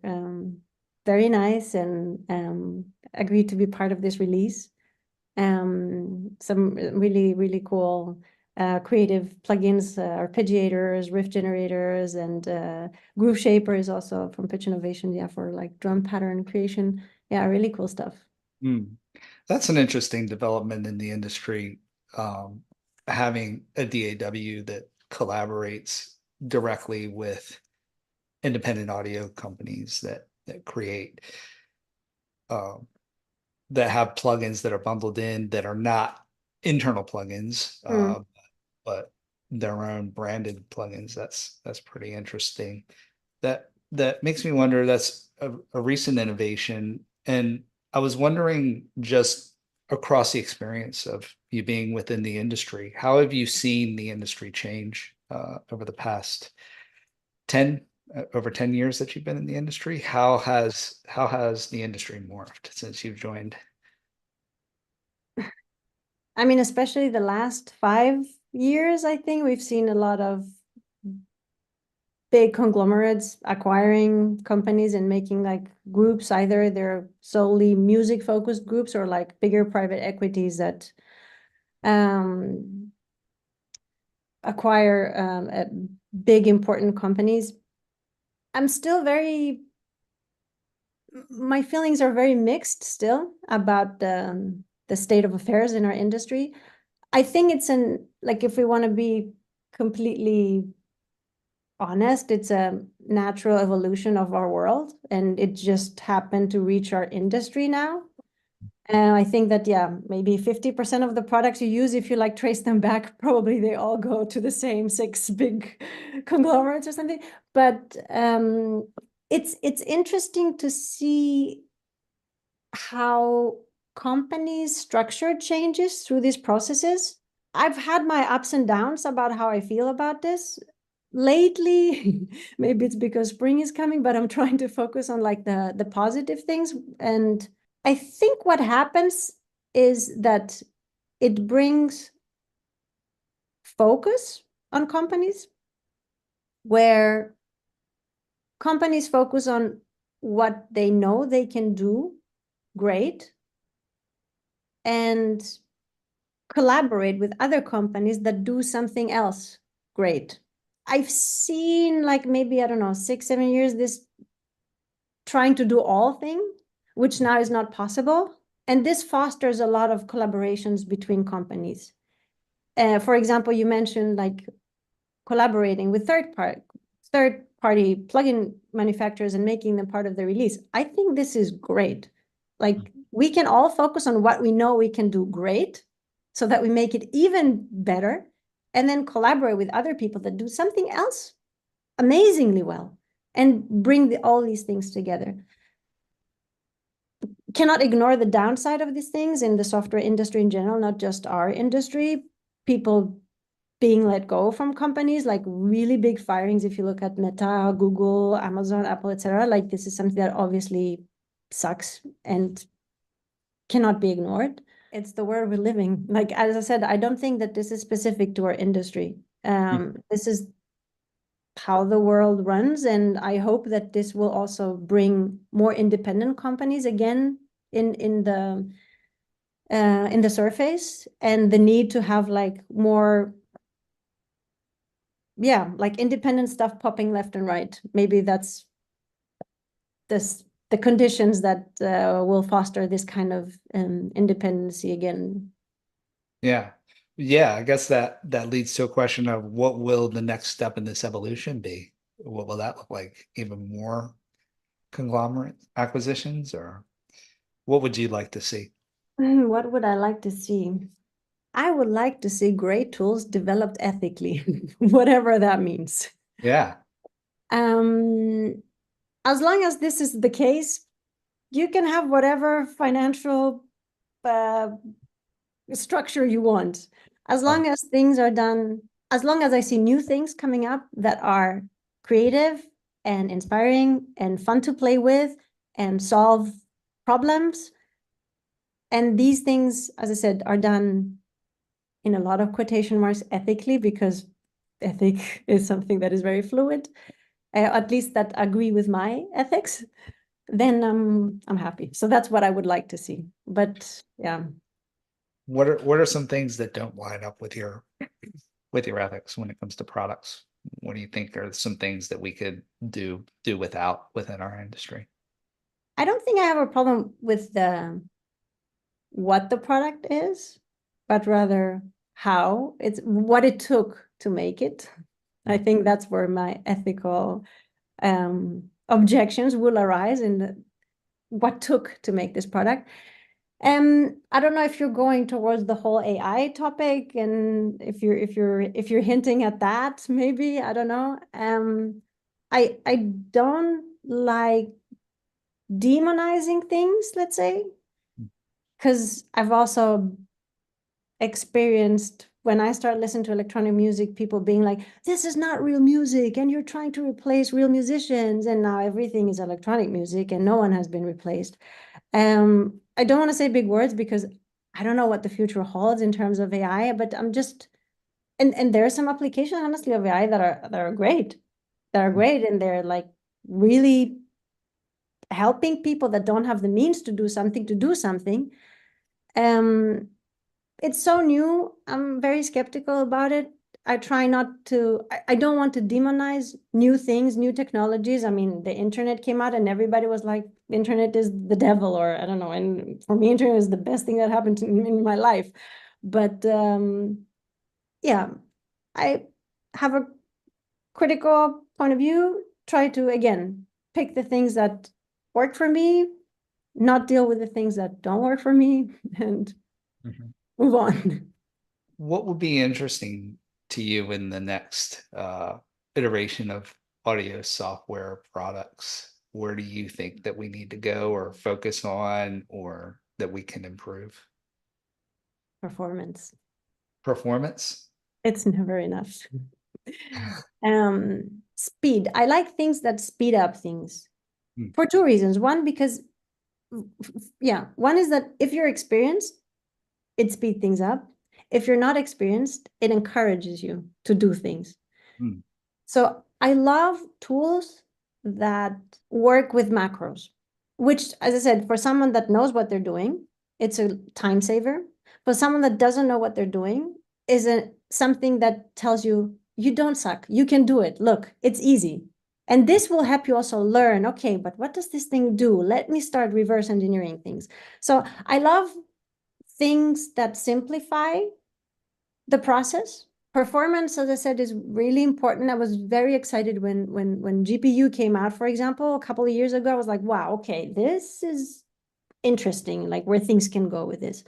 B: very nice and agreed to be part of this release. Some really, really cool creative plugins, arpeggiators, riff generators, and groove shapers also from Pitch Innovation, yeah, for like drum pattern creation. Yeah, really cool stuff.
A: That's an interesting development in the industry, having a DAW that collaborates directly with independent audio companies that create um, that have plugins that are bundled in that are not internal plugins, but their own branded plugins. That's pretty interesting. That makes me wonder, that's a recent innovation. And I was wondering, just across the experience of you being within the industry, how have you seen the industry change over the past 10 over 10 years that you've been in the industry? How has the industry morphed since you've joined?
B: I mean, especially the last 5 years, I think we've seen a lot of big conglomerates acquiring companies and making like groups, either they're solely music focused groups or like bigger private equities that acquire big important companies. I'm still my feelings are very mixed still about the state of affairs in our industry. I think it's like, if we want to be completely honest, it's a natural evolution of our world, and it just happened to reach our industry now. And I think that, yeah, maybe 50% of the products you use, if you like trace them back, probably they all go to the same 6 big conglomerates or something. But it's interesting to see how companies' structure changes through these processes. I've had my ups and downs about how I feel about this lately. Maybe it's because spring is coming, but I'm trying to focus on like the positive things. And I think what happens is that it brings focus on companies, where companies focus on what they know they can do great and collaborate with other companies that do something else great. I've seen, like, maybe, I don't know, 6, 7 years, this trying to do all thing, which now is not possible. And this fosters a lot of collaborations between companies. For example, you mentioned like collaborating with third-party plugin manufacturers and making them part of the release. I think this is great. Like, we can all focus on what we know we can do great, so that we make it even better, and then collaborate with other people that do something else amazingly well, and bring all these things together. Cannot ignore the downside of these things in the software industry in general, not just our industry. People being let go from companies, like really big firings. If you look at Meta, Google, Amazon, Apple, etc., like, this is something that obviously sucks and cannot be ignored. It's the world we're living. Like, as I said, I don't think that this is specific to our industry. This is how the world runs, and I hope that this will also bring more independent companies again in the surface, and the need to have like more, yeah, like independent stuff popping left and right. Maybe that's the conditions that will foster this kind of independency again.
A: Yeah. Yeah, I guess that leads to a question of, what will the next step in this evolution be? What will that look like? Even more conglomerate acquisitions, or what would you like to see?
B: What would I like to see? I would like to see great tools developed ethically, whatever that means.
A: Yeah.
B: As long as this is the case, you can have whatever financial structure you want, as long as things are done, as long as I see new things coming up that are creative and inspiring and fun to play with and solve problems. And these things, as I said, are done in a lot of quotation marks ethically, because ethic is something that is very fluid, at least that agree with my ethics, then I'm happy. So that's what I would like to see. But yeah.
A: What are some things that don't line up with your ethics when it comes to products? What do you think are some things that we could do without within our industry?
B: I don't think I have a problem with the what the product is, but rather how it's what it took to make it. I think that's where my ethical objections will arise in what took to make this product. I don't know if you're going towards the whole AI topic, and if you're hinting at that, maybe, I don't know. I don't like demonizing things, let's say, because I've also experienced, when I start listening to electronic music, people being like, this is not real music and you're trying to replace real musicians, and now everything is electronic music and no one has been replaced. I don't want to say big words because I don't know what the future holds in terms of AI, but I'm just, and there are some applications, honestly, of AI that are great, and they're like really helping people that don't have the means to do something to do something. It's so new. I'm very skeptical about it. I try not to, I don't want to demonize new things, new technologies. I mean, the internet came out and everybody was like, internet is the devil, or I don't know. And for me, internet is the best thing that happened in my life. But yeah, I have a critical point of view, try to, again, pick the things that work for me, not deal with the things that don't work for me, and move on.
A: What would be interesting to you in the next iteration of audio software products? Where do you think that we need to go or focus on, or that we can improve?
B: Performance.
A: Performance?
B: It's never enough. Speed. I like things that speed up things for two reasons. One, because yeah, one is that if you're experienced, it speeds things up. If you're not experienced, it encourages you to do things.
A: Mm.
B: So I love tools that work with macros, which, as I said, for someone that knows what they're doing, it's a time saver. For someone that doesn't know what they're doing, is something that tells you, you don't suck, you can do it. Look, it's easy. And this will help you also learn, okay, but what does this thing do? Let me start reverse engineering things. So I love things that simplify the process. Performance, as I said, is really important. I was very excited when GPU came out, for example, a couple of years ago. I was like, wow, okay, this is interesting, like where things can go with this.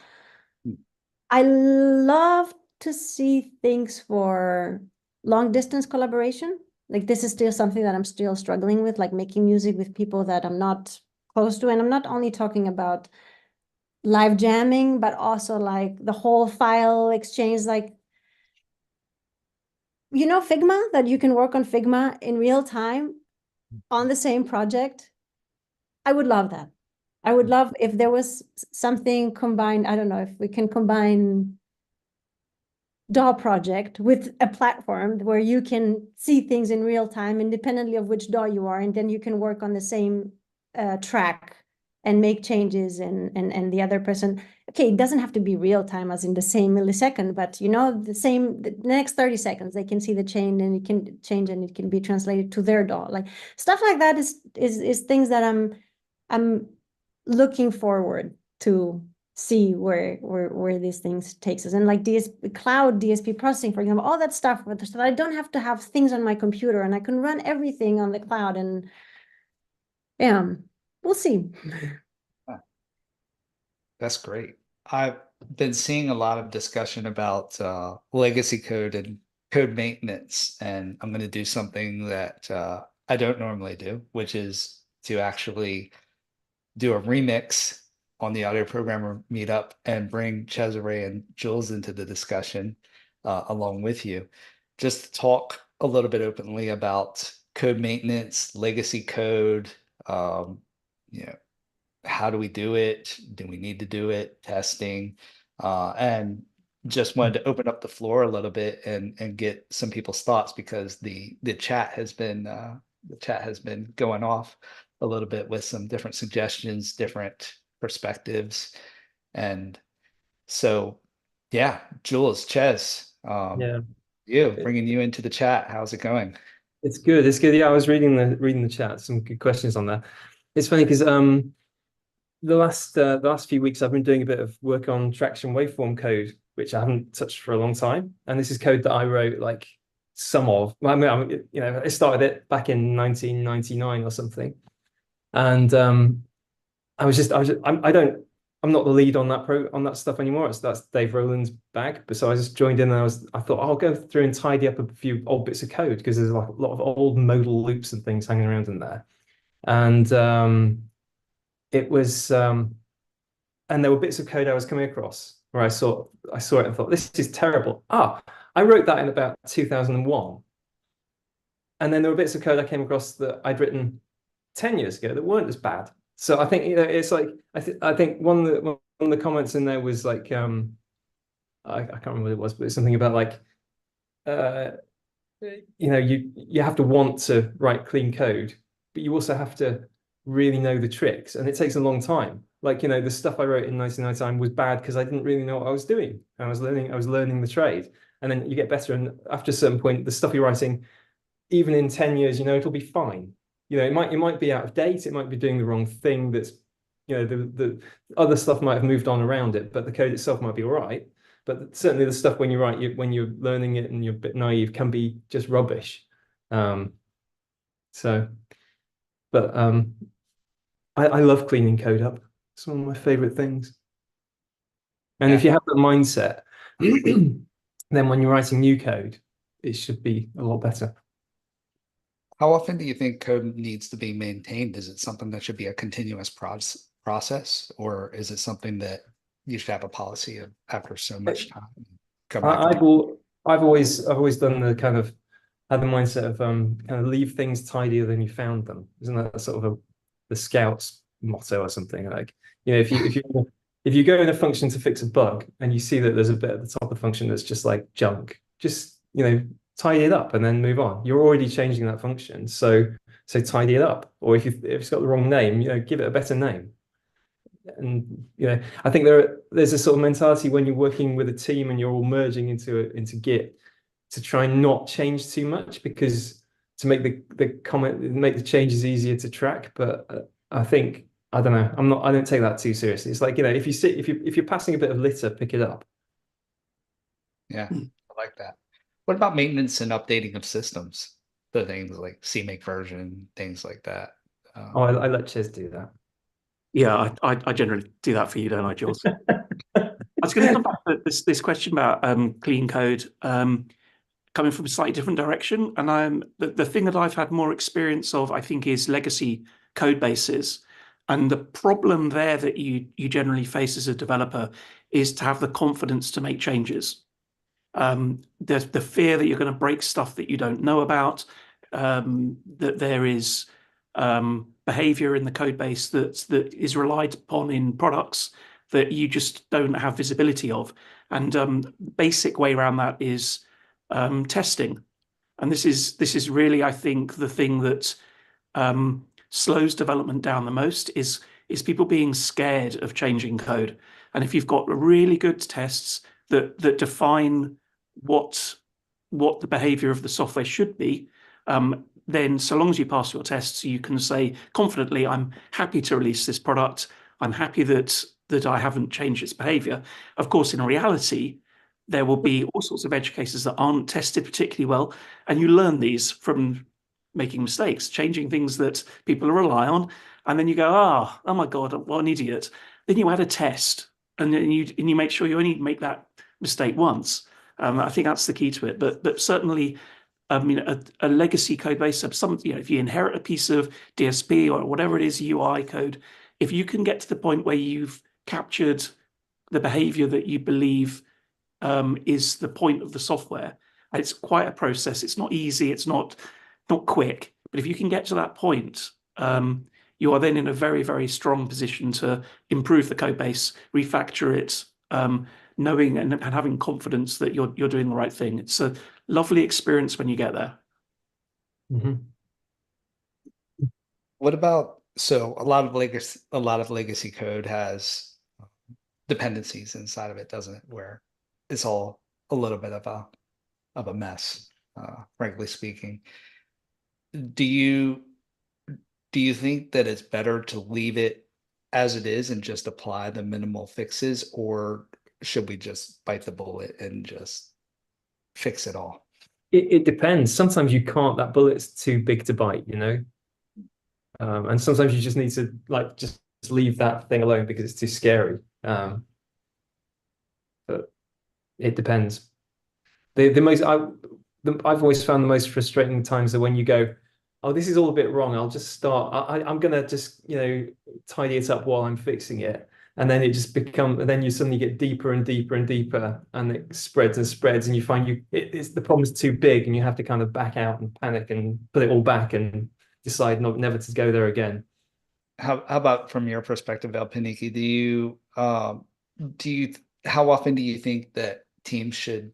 B: I love to see things for long distance collaboration. Like this is still something that I'm still struggling with, like making music with people that I'm not close to. And I'm not only talking about live jamming, but also like the whole file exchange, like, you know, Figma, that you can work on Figma in real time on the same project. I would love that. I would love if there was something combined. I don't know if we can combine DAW project with a platform where you can see things in real time independently of which DAW you are, and then you can work on the same track and make changes, and the other person, okay, it doesn't have to be real time as in the same millisecond, but you know, the next 30 seconds they can see the change, and it can change and it can be translated to their DAW. Like stuff like that is things that I'm looking forward to see where these things takes us. And like cloud DSP processing, for example, all that stuff, so that I don't have to have things on my computer and I can run everything on the cloud. And yeah, we'll see.
A: That's great. I've been seeing a lot of discussion about legacy code and code maintenance, and I'm going to do something that I don't normally do, which is to actually do a remix on the audio programmer meetup and bring Cesare and Jules into the discussion along with you. Just to talk a little bit openly about code maintenance, legacy code, you know, how do we do it? Do we need to do it? Testing, and just wanted to open up the floor a little bit and get some people's thoughts because the chat has been going off a little bit with some different suggestions, different perspectives, and so yeah, Jules, Ches,
C: Yeah,
A: you
C: it-
A: bringing you into the chat. How's it going?
C: it's good. It's good. Yeah, I was reading the chat. Some good questions on there. It's funny because the last few weeks I've been doing a bit of work on traction waveform code, which I haven't touched for a long time. And this is code that I wrote like some of. I mean, you know, I started it back in 1999 or something. And I'm not the lead on that stuff anymore. That's Dave Rowland's bag. But so I just joined in and I thought I'll go through and tidy up a few old bits of code because there's like a lot of old modal loops and things hanging around in there. And it was and there were bits of code I was coming across where I saw it and thought, this is terrible. I wrote that in about 2001. And then there were bits of code I came across that I'd written 10 years ago that weren't as bad. So I think, you know, it's like I think one of the comments in there was like I can't remember what it was, but it's something about like you know, you have to want to write clean code, but you also have to really know the tricks, and it takes a long time. Like, you know, the stuff I wrote in 1999 was bad because I didn't really know what I was doing. I was learning the trade, and then you get better, and after a certain point, the stuff you're writing, even in 10 years, you know, it'll be fine. You know, it might be out of date, it might be doing the wrong thing. That's, you know, the other stuff might have moved on around it, but the code itself might be all right. But certainly the stuff when you write, when you're learning it and you're a bit naive, can be just rubbish. So, but I love cleaning code up. It's one of my favorite things. And if you have that mindset, then when you're writing new code, it should be a lot better.
A: How often do you think code needs to be maintained? Is it something that should be a continuous process, or is it something that you should have a policy of after so much time? Come back
C: I've always done the kind of had the mindset of kind of leave things tidier than you found them. Isn't that sort of the Scouts motto or something? Like, you know, if you go in a function to fix a bug and you see that there's a bit at the top of the function that's just like junk, just, you know, tidy it up and then move on. You're already changing that function, so tidy it up. Or if it's got the wrong name, you know, give it a better name. And, you know, I think there's a sort of mentality when you're working with a team and you're all merging into Git to try and not change too much, because to make the changes easier to track. But I think, I don't know, I don't take that too seriously. It's like, you know, if you're passing a bit of litter, pick it up.
A: Yeah, I like that. What about maintenance and updating of systems? The things like CMake version, things like that.
C: I let Ches do that.
D: Yeah, I generally do that for you, don't I, Jules? I was going to come back to this question about clean code coming from a slightly different direction. And the thing that I've had more experience of, I think, is legacy code bases. And the problem there that you generally face as a developer is to have the confidence to make changes. There's the fear that you're going to break stuff that you don't know about, that there is behavior in the code base that is relied upon in products that you just don't have visibility of. And basic way around that is testing. And this is really, I think, the thing that slows development down the most is people being scared of changing code. And if you've got really good tests that define what the behavior of the software should be, then so long as you pass your tests, you can say confidently, I'm happy to release this product. I'm happy that I haven't changed its behavior. Of course, in reality, there will be all sorts of edge cases that aren't tested particularly well. And you learn these from making mistakes, changing things that people rely on. And then you go, oh my God, what an idiot. Then you add a test and then you make sure you only make that mistake once. I think that's the key to it. But certainly, I mean, a legacy code base of some, you know, if you inherit a piece of DSP or whatever it is, UI code, if you can get to the point where you've captured the behavior that you believe is the point of the software, it's quite a process. It's not easy. It's not quick. But if you can get to that point, you are then in a very, very strong position to improve the code base, refactor it, knowing and having confidence that you're doing the right thing. It's a lovely experience when you get there.
C: Mhm.
A: What about, so a lot of legacy code has dependencies inside of it, doesn't it? Where it's all a little bit of a mess, frankly speaking. Do you think that it's better to leave it as it is and just apply the minimal fixes, or should we just bite the bullet and just fix it all?
C: It depends. Sometimes you can't, that bullet's too big to bite, you know? And sometimes you just need to like just leave that thing alone because it's too scary. But it depends. I've always found the most frustrating times are when you go, oh, this is all a bit wrong. I'll just start. I'm gonna just, you know, tidy it up while I'm fixing it. And then it just and then you suddenly get deeper and deeper and deeper, and it spreads and spreads, and you find it's the problem's too big, and you have to kind of back out and panic and put it all back and decide never to go there again.
A: How about from your perspective, Elpiniki, how often do you think that teams should,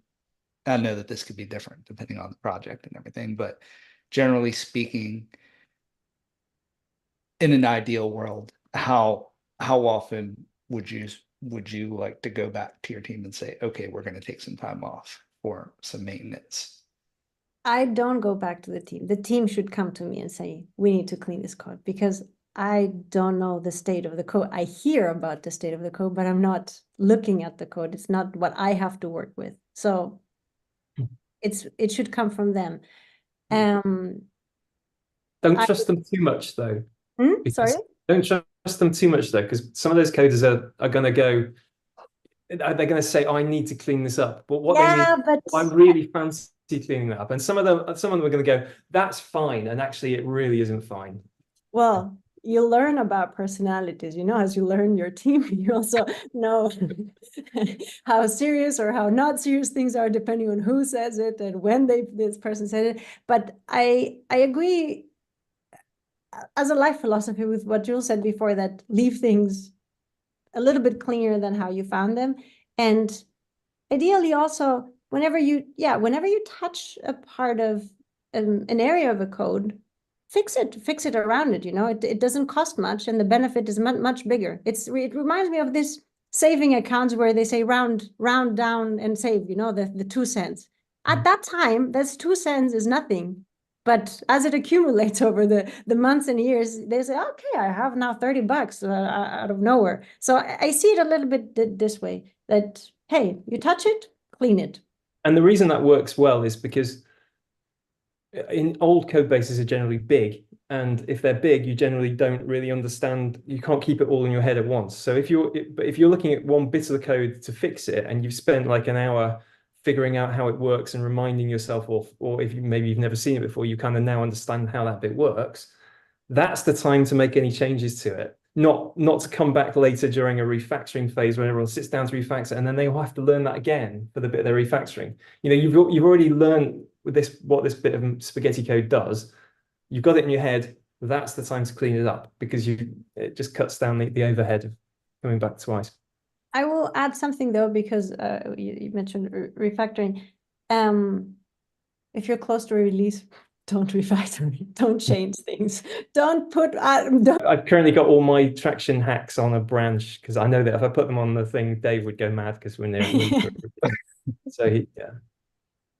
A: I know that this could be different depending on the project and everything, but generally speaking, in an ideal world, how often would you like to go back to your team and say, okay, we're going to take some time off for some maintenance?
B: I don't go back to the team. The team should come to me and say, we need to clean this code, because I don't know the state of the code. I hear about the state of the code, but I'm not looking at the code. It's not what I have to work with. So it should come from them.
C: Don't trust them too much though.
B: Sorry?
C: Don't trust them too much though, because some of those coders are going to go, they're going to say, oh, I need to clean this up. But what they mean,
B: but
C: I really fancy cleaning that up. And some of them are going to go, that's fine. And actually it really isn't fine.
B: Well, you learn about personalities, you know, as you learn your team, you also know how serious or how not serious things are, depending on who says it and when this person said it. But I agree as a life philosophy with what Jules said before, that leave things a little bit cleaner than how you found them. And ideally also, whenever you touch a part of an area of a code, fix it around it, you know, it doesn't cost much and the benefit is much bigger. It reminds me of this saving accounts where they say round down and save, you know, the 2 cents. At that time, that's 2 cents is nothing. But as it accumulates over the months and years, they say, okay, I have now $30 out of nowhere. So I see it a little bit this way, that, hey, you touch it, clean it.
C: And the reason that works well is because in old code bases are generally big. And if they're big, you generally don't really understand, you can't keep it all in your head at once. So if you're looking at one bit of the code to fix it and you've spent like an hour figuring out how it works and reminding yourself, or if maybe you've never seen it before, you kind of now understand how that bit works. That's the time to make any changes to it. Not to come back later during a refactoring phase when everyone sits down to refactor, and then they will have to learn that again for the bit they're refactoring. You know, you've already learned with what this bit of spaghetti code does. You've got it in your head. That's the time to clean it up, because it just cuts down the overhead of coming back twice.
B: I will add something though, because you mentioned refactoring. If you're close to a release, don't refactor it. Don't change things. Don't put.
C: I've currently got all my traction hacks on a branch, because I know that if I put them on the thing, Dave would go mad because we're near. So yeah.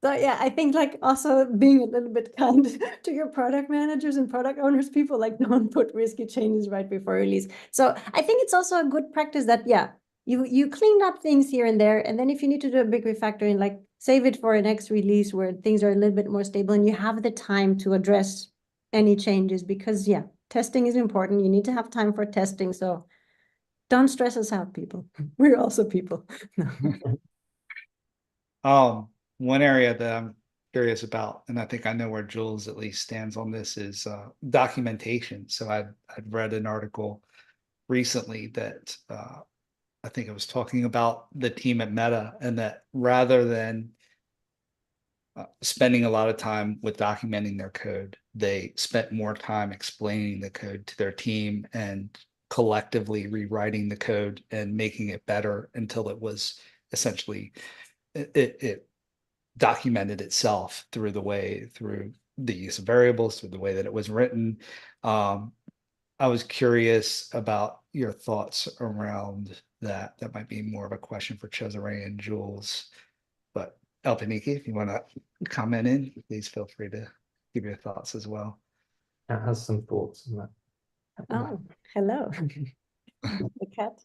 B: So yeah, I think like also being a little bit kind to your product managers and product owners, people like don't put risky changes right before release. So I think it's also a good practice that, yeah, you clean up things here and there. And then if you need to do a big refactoring, like save it for a next release where things are a little bit more stable and you have the time to address any changes, because yeah, testing is important. You need to have time for testing. So don't stress us out, people. We're also people.
A: One area that I'm curious about, and I think I know where Jules at least stands on this, is documentation. So I'd read an article recently that I think I was talking about the team at Meta, and that rather than spending a lot of time with documenting their code, they spent more time explaining the code to their team and collectively rewriting the code and making it better until it was essentially it documented itself through the use of variables, through the way that it was written. I was curious about your thoughts around that. That might be more of a question for Cesare and Jules, but Elpiniki, if you want to comment in, please feel free to give your thoughts as well.
C: Cat has some thoughts on that.
B: Oh, hello. The cat.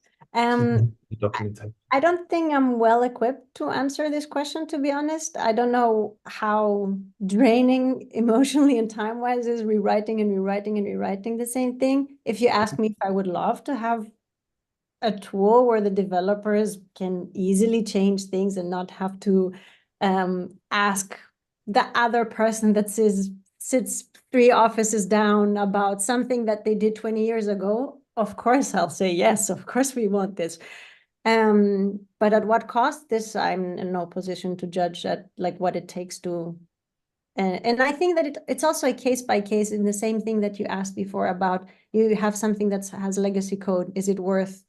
C: Documentation.
B: I don't think I'm well equipped to answer this question, to be honest. I don't know how draining emotionally and time-wise is rewriting and rewriting and rewriting the same thing. If you ask me if I would love to have a tool where the developers can easily change things and not have to ask the other person that sits 3 offices down about something that they did 20 years ago, of course I'll say yes, of course we want this. But at what cost? This I'm in no position to judge at like what it takes to. And I think that it's also a case by case in the same thing that you asked before about you have something that has legacy code. Is it worth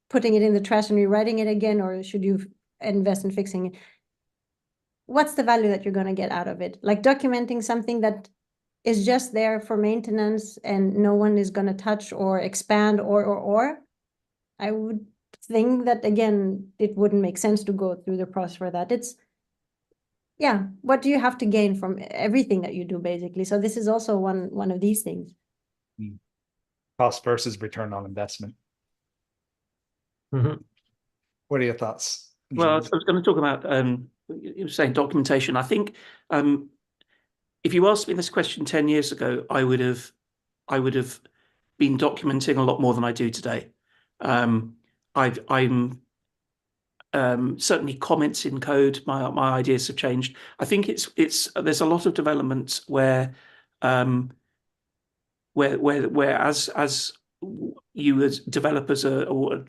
B: putting it in the trash and rewriting it again, or should you invest in fixing it? What's the value that you're going to get out of it? Like documenting something that is just there for maintenance and no one is going to touch or expand or I would think that, again, it wouldn't make sense to go through the process for that. It's, yeah, what do you have to gain from everything that you do, basically? So this is also one of these things.
A: Cost versus return on investment.
C: Mm-hmm.
A: What are your thoughts?
D: Well, I was going to talk about, you were saying documentation. I think if you asked me this question 10 years ago, I would have been documenting a lot more than I do today. I'm certainly comments in code. My ideas have changed. I think there's a lot of development where as you as developers or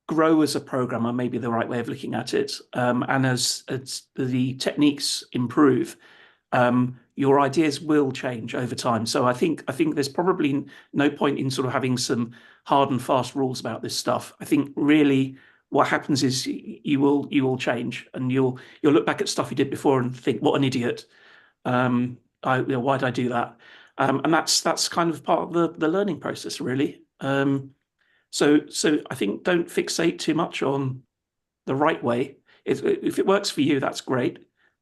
D: grow as a programmer, maybe the right way of looking at it, and as the techniques improve, your ideas will change over time. So I think there's probably no point in sort of having some hard and fast rules about this stuff. I think really what happens is you will change, and you'll look back at stuff you did before and think, what an idiot. Why did I do that? And that's kind of part of the learning process, really. So I think don't fixate too much on the right way. If it works for you, that's great.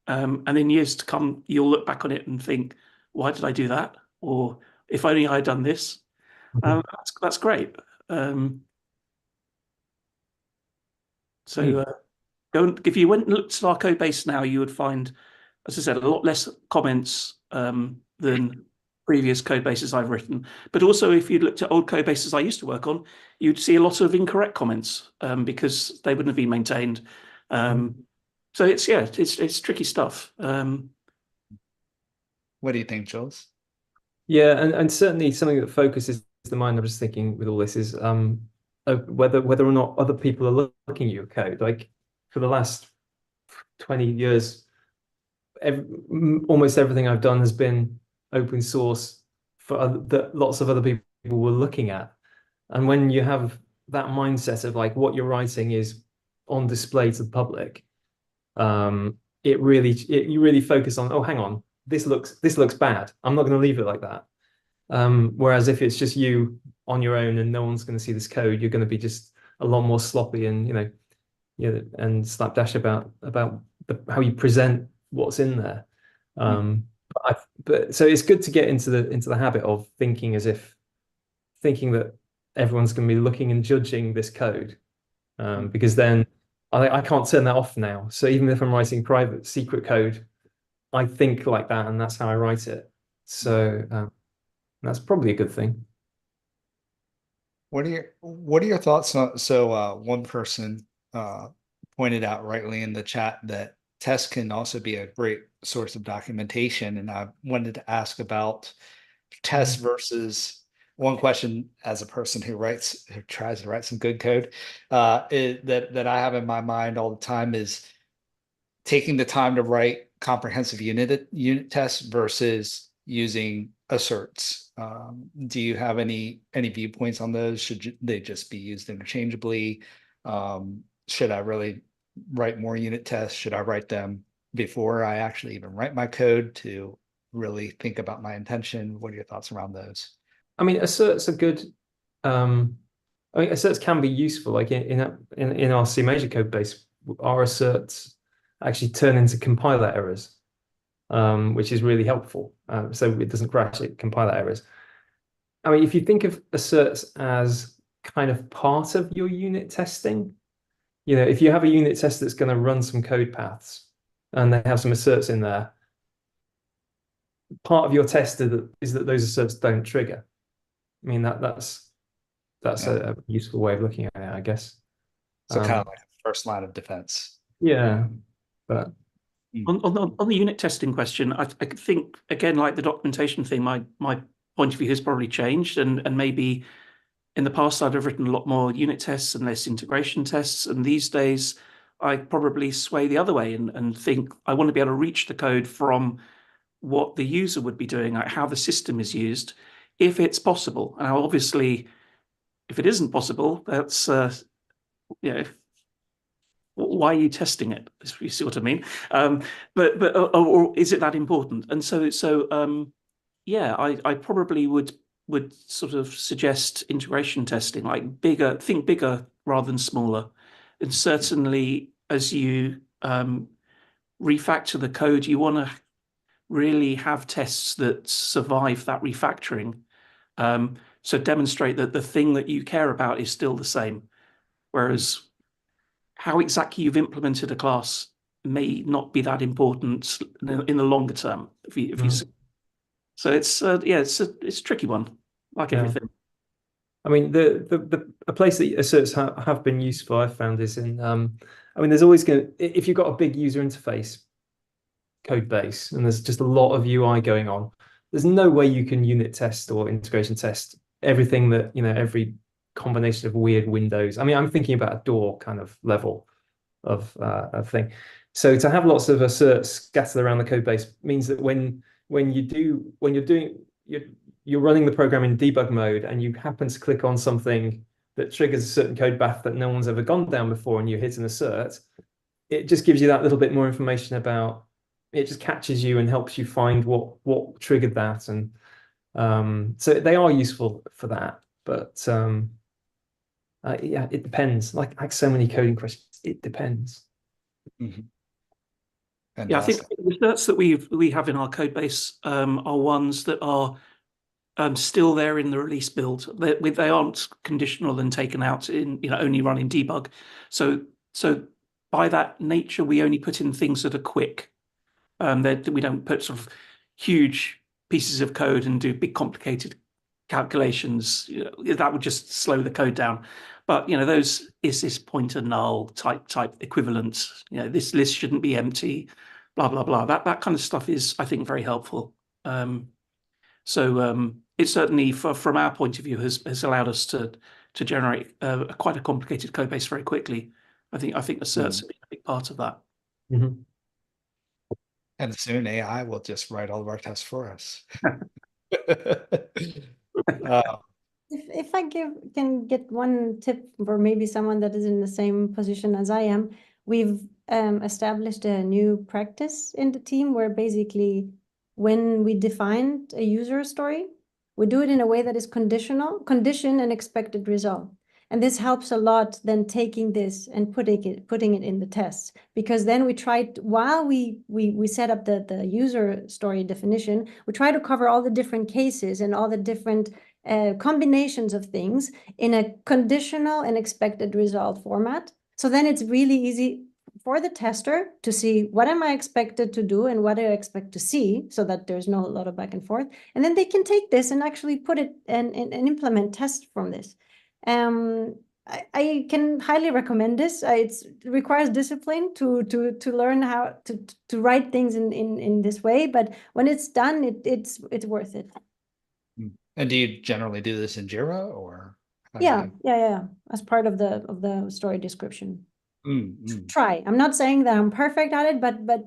D: And in years to come, you'll look back on it and think, why did I do that? Or if only I had done this. That's great. If you went and looked at our code base now, you would find, as I said, a lot less comments than previous code bases I've written. But also, if you looked at old code bases I used to work on, you'd see a lot of incorrect comments because they wouldn't have been maintained. So it's tricky stuff.
A: What do you think, Jules?
C: Yeah, and certainly something that focuses the mind. I'm just thinking with all this is whether or not other people are looking at your code. Like for the last 20 years, almost everything I've done has been open source that lots of other people were looking at. And when you have that mindset of like what you're writing is on display to the public, you really focus on, oh, hang on, this looks bad. I'm not going to leave it like that. Whereas if it's just you on your own and no one's going to see this code, you're going to be just a lot more sloppy and and slapdash about how you present what's in there. But so it's good to get into the habit of thinking that everyone's going to be looking and judging this code, because then I can't turn that off now. So even if I'm writing private secret code, I think like that, and that's how I write it. So that's probably a good thing.
A: What are your thoughts on? So one person pointed out rightly in the chat that tests can also be a great source of documentation, and I wanted to ask about tests versus one question as a person who tries to write some good code, that I have in my mind all the time is taking the time to write comprehensive unit tests versus using asserts. Do you have any viewpoints on those? Should they just be used interchangeably? Should I really write more unit tests? Should I write them before I actually even write my code to really think about my intention? What are your thoughts around those?
C: I mean, asserts are good. Asserts can be useful. Like in our C major code base, our asserts actually turn into compiler errors, which is really helpful. So it doesn't crash, it compiler errors. I mean, if you think of asserts as kind of part of your unit testing, if you have a unit test that's going to run some code paths and they have some asserts in there, part of your test is that those asserts don't trigger. I mean, that's a useful way of looking at it, I guess.
A: So kind of like a first line of defense.
C: Yeah, but
D: on the unit testing question, I think again, like the documentation thing, my point of view has probably changed, and maybe in the past I'd have written a lot more unit tests and less integration tests, and these days I probably sway the other way and think I want to be able to reach the code from what the user would be doing, like how the system is used, if it's possible. And obviously, if it isn't possible, that's why are you testing it? If you see what I mean. Or is it that important? And I probably would sort of suggest integration testing, like think bigger rather than smaller. And certainly as you refactor the code, you want to really have tests that survive that refactoring. So demonstrate that the thing that you care about is still the same. Whereas how exactly you've implemented a class may not be that important in the longer term. So it's a tricky one, like everything.
C: I mean, a place that asserts have been useful, I've found, is in there's always if you've got a big user interface code base and there's just a lot of UI going on, there's no way you can unit test or integration test everything that, every combination of weird windows. I mean, I'm thinking about a door kind of level of thing. So to have lots of asserts scattered around the code base means that when you're running the program in debug mode and you happen to click on something that triggers a certain code path that no one's ever gone down before and you hit an assert, it just gives you that little bit more information about it, just catches you and helps you find what triggered that. And so they are useful for that, but it depends. Like so many coding questions, it depends.
A: Mm-hmm.
D: Yeah, I think the certs that we have in our code base are ones that are still there in the release build. They aren't conditional and taken out in only running debug. So by that nature, we only put in things that are quick. That we don't put sort of huge pieces of code and do big complicated calculations. That would just slow the code down. But those is this pointer null type equivalents. This list shouldn't be empty, blah blah blah. That kind of stuff is, I think, very helpful. It certainly, from our point of view, has allowed us to generate quite a complicated code base very quickly. I think asserts are a big part of that.
C: Mm-hmm.
A: And soon AI will just write all of our tests for us.
B: If I can get one tip for maybe someone that is in the same position as I am, we've established a new practice in the team where basically when we defined a user story, we do it in a way that is condition and expected result. And this helps a lot then taking this and putting it in the tests, because then we tried, while we set up the user story definition, we try to cover all the different cases and all the different combinations of things in a conditional and expected result format. So then it's really easy for the tester to see what am I expected to do and what do I expect to see, so that there's no lot of back and forth. And then they can take this and actually put it and implement tests from this. I can highly recommend this. It requires discipline to learn how to write things in this way, but when it's done, it's worth it.
A: And do you generally do this in Jira or? how do you-
B: Yeah. As part of the story description.
A: Mm.
B: Try. I'm not saying that I'm perfect at it, but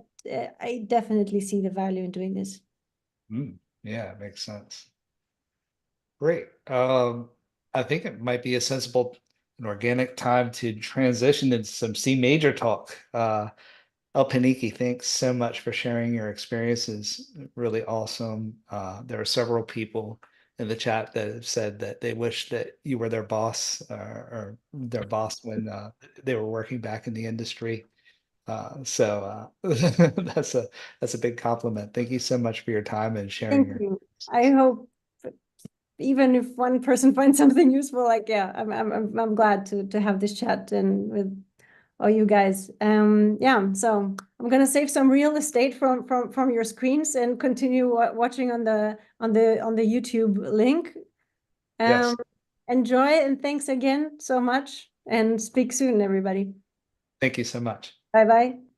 B: I definitely see the value in doing this.
A: Yeah, it makes sense. Great. I think it might be a sensible and organic time to transition into some C major talk. Elpiniki, thanks so much for sharing your experiences. Really awesome. There are several people in the chat that have said that they wish that you were their boss or their boss when they were working back in the industry. So that's a big compliment. Thank you so much for your time and sharing
B: Thank
A: your.
B: you. I hope even if one person finds something useful, like yeah, I'm glad to have this chat and with all you guys. Yeah, so I'm gonna save some real estate from your screens and continue watching on the YouTube link.
A: Yes.
B: Enjoy and thanks again so much and speak soon, everybody.
A: Thank you so much.
B: Bye bye.